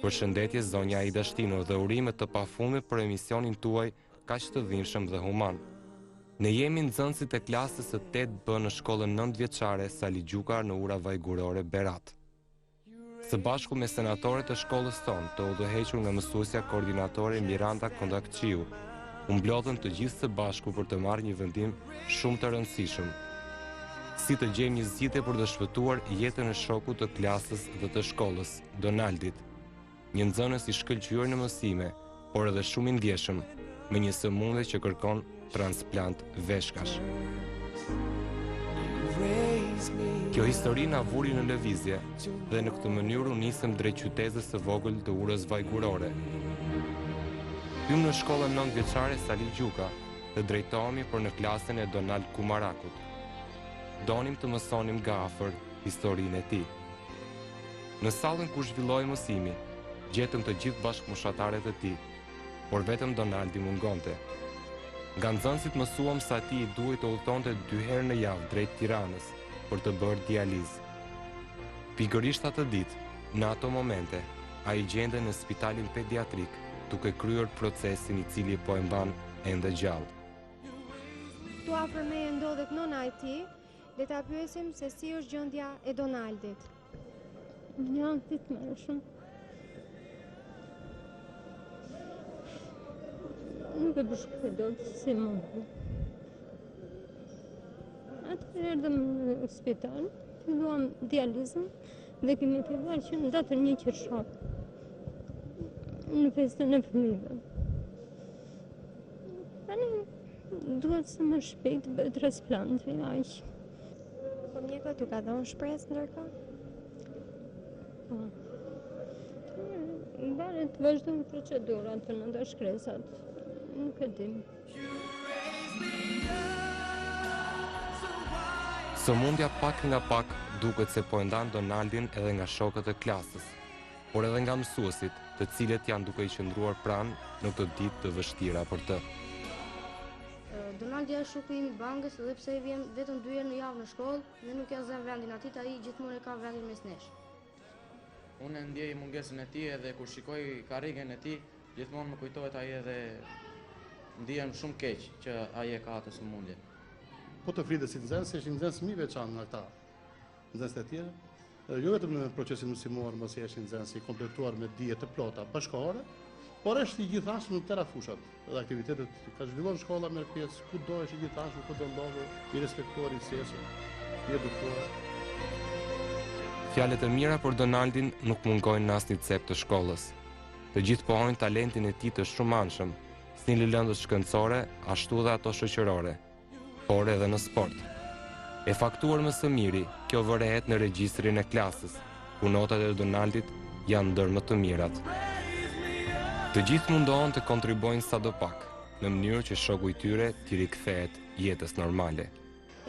Përshëndetje zonja Aida Shtino dhe urime të pafundme për emisionin tuaj kaq të dhimbshëm dhe human. Ne jemi nxënësit e klasës së 8B në shkollën 9 vjeçare Sali Gjuka në ura vajgurore Berat. Së bashku me senatorët të shkollës tonë, të udhëhequr nga mësuesja koordinatore Miranda Kondakqiu, u mblodhën të gjithë së bashku për të marrë një vendim shumë të rëndësishëm. Si të gjejmë një zgjidhje për të shpëtuar jetën e shokut të klasës dhe të shkollës, Donaldit, një nxënës i shkëlqyer në mësime, por edhe shumë i ndjeshëm, me një sëmundje që kërkon transplant veshkash. Kjo histori na vuri në lëvizje dhe në këtë mënyrë u nisëm drejt qytetës së vogël të urës vajgurore. Hym në shkollën 9 vjeçare Sali Gjuka të drejtohemi për në klasën e Donald Kumarakut. Donim të mësonim nga afër historinë e tij. Në sallën ku zhvilloi mësimi, gjetëm të gjithë bashkëmoshatarët e tij, por vetëm Donaldi mungonte. Nga nxënësit mësuam se atij i duhej të udhëtonte 2 herë në javë drejt Tiranës për të bërë dializë. Pikërisht atë ditë, në ato momente, ai gjende në spitalin pediatrik duke kryer procesin i cili po e mban ende gjallë. Tu afër meje ndodhet nona e tij, le ta pyesim se si është gjendja e Donaldit. Ja, ditë më shumë. Nuk e përshkruaj dot si mund. Atëherë erdhëm në spital, filluam dializën dhe kemi filluar që në datën 1 qershor në festën e fëmijëve. Tani duhet se më shpejt bëhet transplanti, aq. Po mjekët u ka dhënë shpresë ndërkohë? Po. Varet vazhdojnë procedurat për në ndërshkresat. Nuk e dim. Sëmundja pak nga pak duket se po e ndan Donaldin edhe nga shokët e klasës, por edhe nga mësuesit, të cilët janë duke i qëndruar pranë në këtë ditë të vështira për të. Donaldi është shoku im i bankës edhe pse i vjen vetëm 2 herë në javë në shkollë dhe nuk ja zën vendin atit, ai gjithmonë e ka vendin mes nesh. Unë ndjej mungesën e tij edhe kur shikoj karrigen e tij, gjithmonë më kujtohet ai edhe ndihem shumë keq që ai e ka atë sëmundje. Po të fritë si nxënës, ishin nxënës më veçantë nga ata. Nxënësit e tjerë, jo vetëm në procesin mësimor, mos ishin nxënës i kompletuar me dije të plota bashkëkohore, por është i gjithashtu në tëra fushat. Edhe aktivitetet ka zhvilluar shkolla merr pjesë, kudo është i gjithashtu, kudo ndodhur, i respektuar, i sesur, i edukuar. Fjalët e mira për Donaldin nuk mungojnë në asnjë cep të shkollës. Të gjithë pohojnë talentin e tij të shumanshëm, si në lëndës shkencore, ashtu dhe ato shoqërore, por edhe në sport. E faktuar më së miri, kjo vërehet në regjistrin e klasës, ku notat e Donaldit janë ndër më të mirat. Të gjithë mundohen të kontribuojnë sadopak, në mënyrë që shoku i tyre t'i rikthehet jetës normale.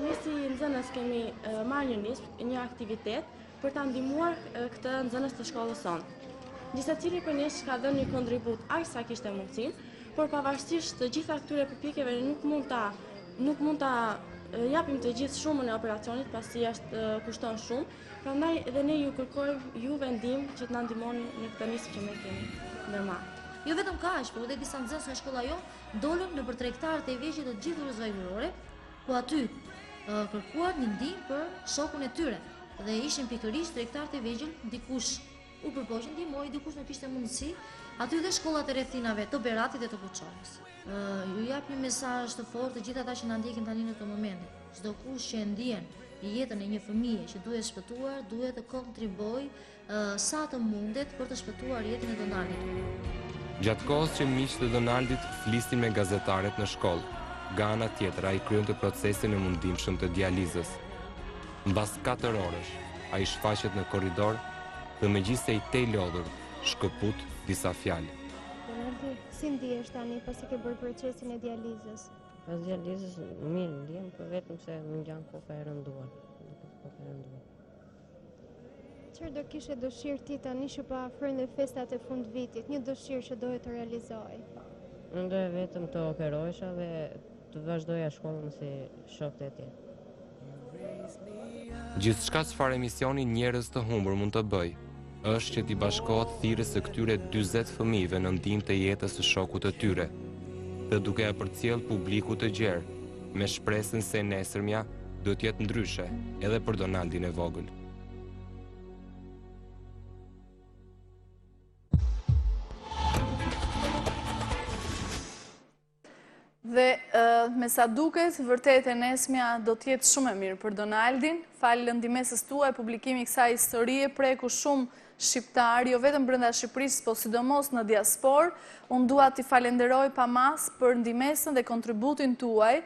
Ne si nxënës kemi marrë një aktivitet për ta ndihmuar këtë nxënës të shkollës sonë. Gjithsecili për nesh ka dhënë një kontribut aq sa kishte mundësinë, por pavarësisht të gjitha këtyre përpjekjeve nuk mund ta japim të gjithë shumën e operacionit, pasi kushton shumë. Prandaj edhe ne ju kërkojmë juve ndihmë që të na ndihmoni në këtë nismë që ne kemi ndërmarrë. Jo vetëm kaq, por edhe disa nxënës nga shkolla jonë dolën në për tregtarët e vegjël të gjithë rrugës vajgërore, ku aty kërkuan një ndihmë për shokun e tyre dhe ishin pikërisht tregtarët e vegjël, dikush u përpoqën ndihmoi, dikush nuk kishte mundësi, aty dhe shkollat e rrethinave të Beratit dhe të Kuçanës. Ju jap një mesazh të fortë të gjithë ata që na ndjekin tani në këtë moment. Çdo kush që ndjen jetën e një fëmie që duhet shpëtuar, duhet të kontribuojë sa të mundet për të shpëtuar jetën e Donaldit. Gjatë kohës që miqtë e Donaldit flisnin me gazetarët në shkollë, nga ana tjetër ai kryente procesin e mundimshëm të dializës. Mbas 4 orësh, ai shfaqet në korridor dhe megjithëse i tej lodhur, shkëput disa fjalë. Donaldi, si ndihesh tani pasi ke bërë procesin e dializës? Pas dializës mirë ndihem, por vetëm se më ngjan koka e rënduar. Çfarë do kishe dëshirë ti tani që po afrojnë festat e fund vitit, një dëshirë që dohet të realizoj? Unë doja vetëm të operohesha dhe të vazhdoja shkollën si shokët e tjerë. Gjithçka çfarë emisioni Njerëz të humbur mund të bëj, është që t'i bashkohet thirrjes së këtyre 40 fëmijëve në ndihmë të jetës së shokut të tyre, dhe duke e përcjell publikut të gjerë, me shpresën se nesërmja do të jetë ndryshe edhe për Donaldin e vogël. Dhe me sa duket, vërtet e nesmja do t'jetë shumë e mirë për Donaldin. Falë lëndimesës tuaj, publikimi kësaj historie preku shumë shqiptar, jo vetëm brenda Shqipërisë, po sidomos në diaspor. Unë dua t'i falenderoj pa mas për ndimesën dhe kontributin tuaj,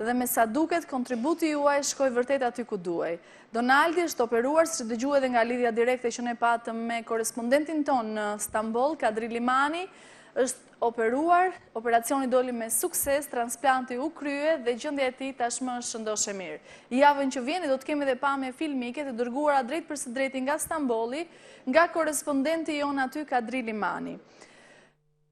dhe me sa duket, kontributi juaj shkoj vërtet aty ku duaj. Donaldi është operuar, si dëgjua edhe nga lidhja direkte që ne patëm me korespondentin ton në Stamboll, Kadri Limani, është operuar, operacioni doli me sukses, transplanti u krye dhe gjendja e tij tashmë është shëndoshe mirë. Javën që vjen do të kemi edhe pamje filmike të dërguara drejt për së drejti nga Stambolli, nga korespondenti jon aty Kadri Limani.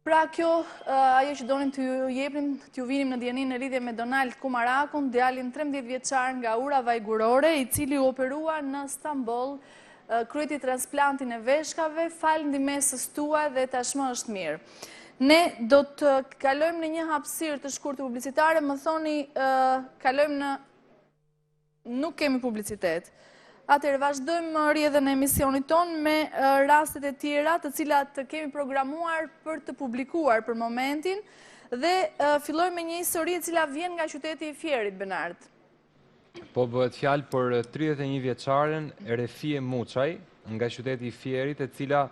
Pra kjo, ajo që donin t'ju vinim në dijenin në lidhje me Donald Kumarakun, djalin 13 vjeçar nga ura vajgurore, i cili u operua në Stamboll, kryeti transplantin e veshkave, falë ndihmesës tuaj dhe tashmë është mirë. Ne do të kalojmë në një hapësirë të shkurtër publicitare, më thoni kalojmë në... Nuk kemi publicitet. Atëherë vazhdojmë rrjedhën e emisionit ton me rastet e tjera të cilat kemi programuar për të publikuar për momentin dhe fillojmë me një histori e cila vjen nga qyteti i Fierit, Benard. Po bëhet fjalë për 31 vjeçaren Refie Muçaj nga qyteti i Fierit, e cila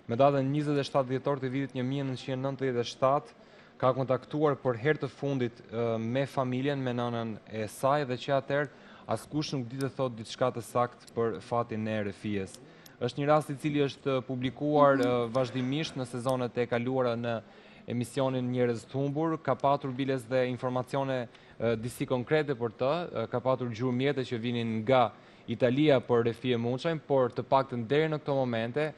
me datën 27 dhjetor të vitit 1997 ka kontaktuar për herë të fundit me familjen, me nënën e saj dhe që atëherë askush nuk di të thotë diçka të saktë për fatin e Refies. Është një rast i cili është publikuar vazhdimisht në sezonet e kaluara në emisionin Njerëz të humbur, ka patur biles dhe informacione disi konkrete për të, ka patur gjurmjete që vinin nga Italia për Refie Muçajn, por të paktën deri në këto momente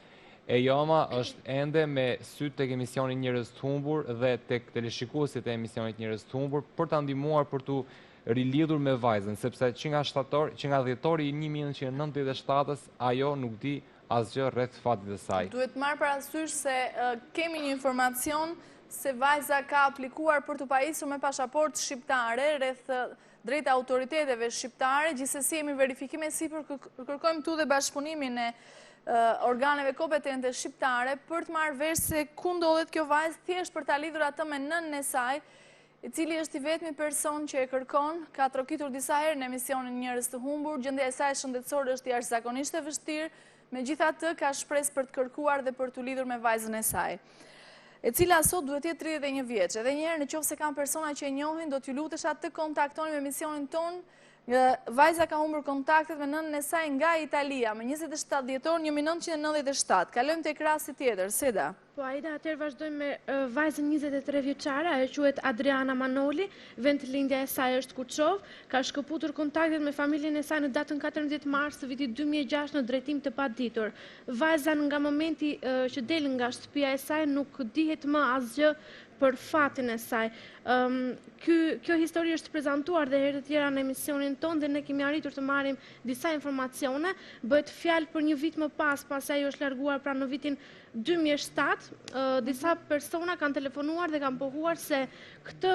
e Joma është ende me syt tek emisioni Njerëz të humbur dhe tek teleshikuesit e emisionit Njerëz të humbur për ta ndihmuar për tu rilidhur me vajzën, sepse që nga dhjetori i 1997-ës ajo nuk di asgjë rreth fatit të saj. Duhet marrë parasysh se kemi një informacion se vajza ka aplikuar për të pajisur me pasaport shqiptare rreth drejt autoriteteve shqiptare, gjithsesi jemi verifikime sipër, kërkojmë tu dhe bashkëpunimin e organeve kompetente shqiptare për të marrë vesh se ku ndodhet kjo vajzë, thjesht për ta lidhur atë me nënën e saj, i cili është i vetmi person që e kërkon, ka trokitur disa herë në emisionin Njerëz të humbur, gjendja e saj shëndetësore është jashtëzakonisht e vështirë, megjithatë ka shpresë për të kërkuar dhe për të lidhur me vajzën e saj, e cila sot duhet të jetë 31 vjeç. Edhe një herë nëse kanë persona që e njohin, do t'ju lutesha të kontaktoni me emisionin ton. Vajza ka humbur kontaktet me nënën e saj nga Italia, me 27 dhjetor 1997. Kalojmë tek rasti tjetër, Seda. Po, Aida, atëherë vazhdojmë me vajzën 23 vjeçare, ajo quhet Adriana Manoli, vend lindja e saj është Kuçov, ka shkëputur kontaktet me familjen e saj në datën 14 mars të vitit 2006 në drejtim të paditur. Vajza nga momenti që del nga shtëpia e saj nuk dihet më asgjë për fatin e saj. Kjo histori është prezantuar dhe herë të tjera në emisionin ton dhe ne kemi arritur të marrim disa informacione. Bëhet fjalë për një vit më pas ajo është larguar pra në vitin 2007, disa persona kanë telefonuar dhe kanë pohuar se këtë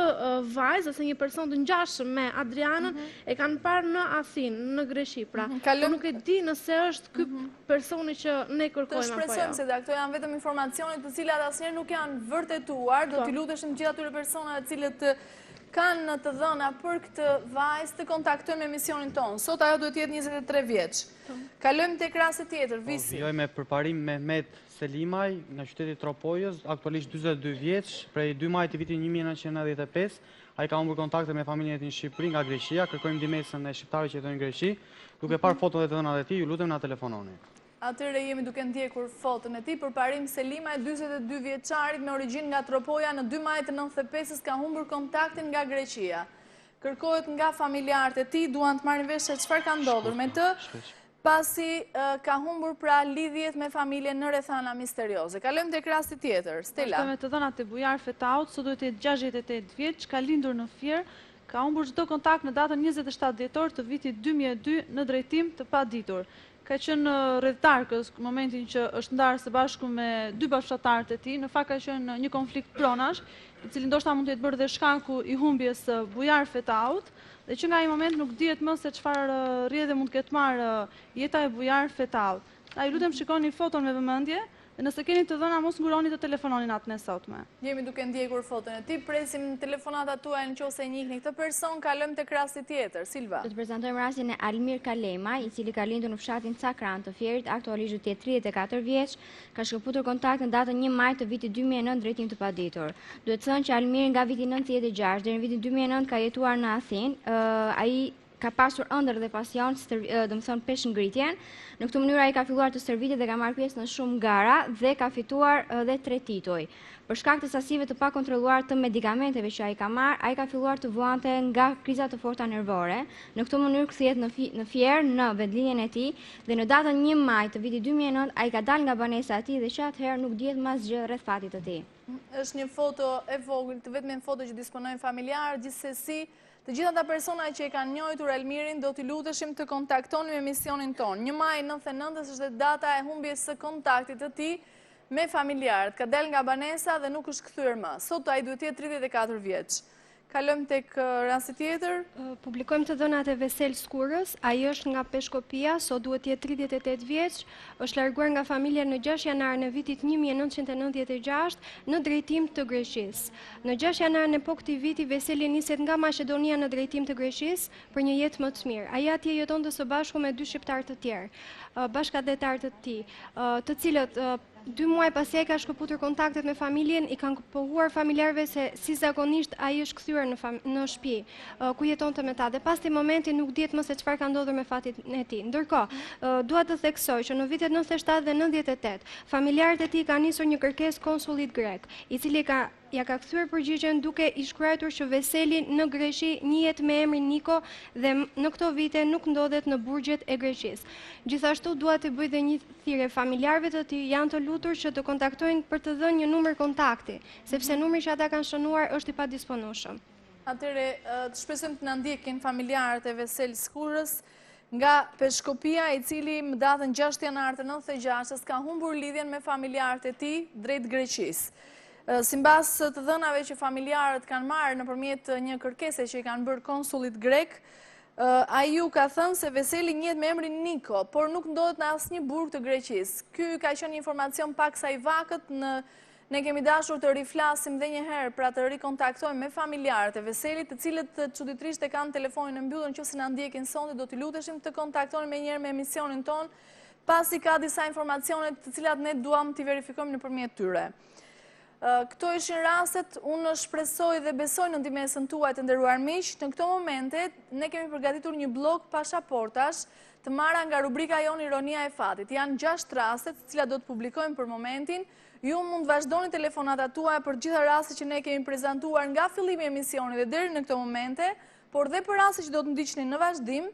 vajzë ose një person të ngjashëm me Adrianën e kanë parë në Athinë, në Greqi, pra. Nuk e di nëse është ky personi që ne kërkojmë apo jo. Të shpresojmë se këto janë vetëm informacione të cilat asnjëherë nuk janë vërtetuar, do t'i luteshim gjithë atyre personave të cilët kanë të dhëna për këtë vajzë të kontaktojnë me emisionin tonë. Sot ajo duhet të jetë 23 vjeç. Kalojmë tek rasti tjetër, Visi. Vijoj me përparim Mehmet Selimaj nga qyteti Tropojës, aktualisht 42 vjeç, prej 2 majit të vitit 1995. Ai ka humbur kontakte me familjen e tij në Shqipëri nga Greqia. Kërkojmë ndihmën e shqiptarëve që jetojnë në Greqi. Duke parë fotot dhe të dhënat e tij, ju lutem na telefononi. Atëherë jemi duke ndjekur foton e tij, përparim Selimaj, 42 vjeçarit me origjinë nga Tropoja, në 2 maj të 95-s ka humbur kontaktin nga Greqia. Kërkohet nga familjarët e tij, duan të marrin vesh se çfarë ka ndodhur me të, pasi ka humbur pra lidhjet me familjen në rrethana misterioze. Kalojmë tek rasti tjetër, Stella. Me të dhënat e Bujar Fetaut, sot duhet të jetë 68 vjeç, ka lindur në Fier, ka humbur çdo kontakt në datën 27 dhjetor të vitit 2002 në drejtim të paditur. Ka qenë rreth darkës në momentin që është ndarë së bashku me 2 bashkëtarët e tij, në fakt ka qenë një konflikt pronash, i cili ndoshta mund të jetë bërë dhe shkaku i humbjes së Bujar Fetaut, dhe që nga ai moment nuk dihet më se çfarë rrjedhje mund të ketë marrë jeta e Bujar Fetaut. Ai lutem shikoni foton me vëmendje. Dhe nëse keni të dhëna, mos nguroni të telefononi natën e sotme. Jemi duke ndjekur foton e tij, presim telefonata tuaja nëse e njihni këtë person. Kalojmë tek rasti tjetër, Silva. Do të prezantojmë rastin e Almir Kalema, i cili ka lindur në fshatin Cakran të Fierit, aktualisht do të jetë 34 vjeç, ka shkëputur kontakt në datën 1 maj të vitit 2009 drejtim të paditur. Duhet thënë që Almir nga viti 96 deri në vitin 2009 ka jetuar në Athinë. Ai ka pasur ëndër dhe pasion, do të thonë peshngritjen. Në këtë mënyrë ai ka filluar të stërvitet dhe ka marrë pjesë në shumë gara dhe ka fituar edhe 3 tituj. Për shkak të sasive të pakontrolluar të medikamenteve që ai ka marrë, ai ka filluar të vuante nga kriza të forta nervore. Në këtë mënyrë kthehet në Fier në vendlinjen e tij dhe në datën 1 maj të vitit 2009 ai ka dalë nga banesa e tij dhe që atëherë nuk dihet më asgjë rreth fatit të tij. Është një foto e vogël, të vetëm një foto që disponojnë familjarë, gjithsesi të gjitha ata persona që e kanë njohur Elmirin do t'i luteshim të kontaktoni me emisionin tonë. 1 maj 99 është data e humbjes së kontaktit të tij me familjarët. Ka del nga banesa dhe nuk është kthyer më. Sot ai duhet të jetë 34 vjeç. Kalojmë tek rasti tjetër. Publikojmë të dhënat e Vesel Skurës. Ai është nga Peshkopia, sot duhet të jetë 38 vjeç. Është larguar nga familja në 6 janar në vitit 1996 në drejtim të Greqisë. Në 6 janar në po këtij viti Veseli niset nga Maqedonia në drejtim të Greqisë për një jetë më të mirë. Ai atje jetonte së bashku me 2 shqiptarë të tjerë, bashkëdhetar të tij, të cilët 2 muaj pasi ai ka shkëputur kontaktet me familjen, i kanë pohuar familjarëve se si zakonisht ai është kthyer në shtëpi ku jetonte me ta dhe pas këtij momenti nuk dihet më se çfarë ka ndodhur me fatin e tij. Ndërkohë, dua të theksoj që në vitet 97 dhe 98 familjarët e tij kanë nisur një kërkesë konsullit grek, i cili ja ka kthyer përgjigjen duke i shkruar që Veseli në Greqi njihet me emrin Niko dhe në këto vite nuk ndodhet në burgjet e Greqisë. Gjithashtu dua të bëj dhe një thirrje familjarëve të tij janë të lutur që të kontaktojnë për të dhënë një numër kontakti, sepse numri që ata kanë shënuar është i padisponueshëm. Atëre, të shpresojmë të na ndjekin familjarët e Vesel Skurës nga Peshkopia, i cili më datën 6 janar të 96 ka humbur lidhjen me familjarët e tij drejt Greqisë. Simbas të dhënave që familjarët kanë marrë nëpërmjet një kërkese që i kanë bërë konsullit grek, ai ju ka thënë se Veseli njihet me emrin Niko, por nuk ndodhet në asnjë burg të Greqisë. Ky ka qenë një informacion paksa i vakët. Ne kemi dashur të riflasim dhe një herë pra të rikontaktojmë me familjarët e Veselit, të cilët çuditërisht e kanë telefonin e mbyllur. Nëse na ndjekin sonte, do t'i luteshim të kontaktoni me njëherë me emisionin ton, pasi ka disa informacione të cilat ne duam t'i verifikojmë nëpërmjet tyre. Këto ishin rastet, unë shpresoj dhe besoj në ndihmën tuaj të nderuar miq. Në këto momente ne kemi përgatitur një blog pashaportash të marra nga rubrika jonë Ironia e Fatit. Janë 6 raste të cilat do të publikojmë për momentin. Ju mund të vazhdoni telefonatat tuaja për gjitha rastet që ne kemi prezantuar nga fillimi i emisionit dhe deri në këto momente, por dhe për rastet që do të ndiqni në vazhdim,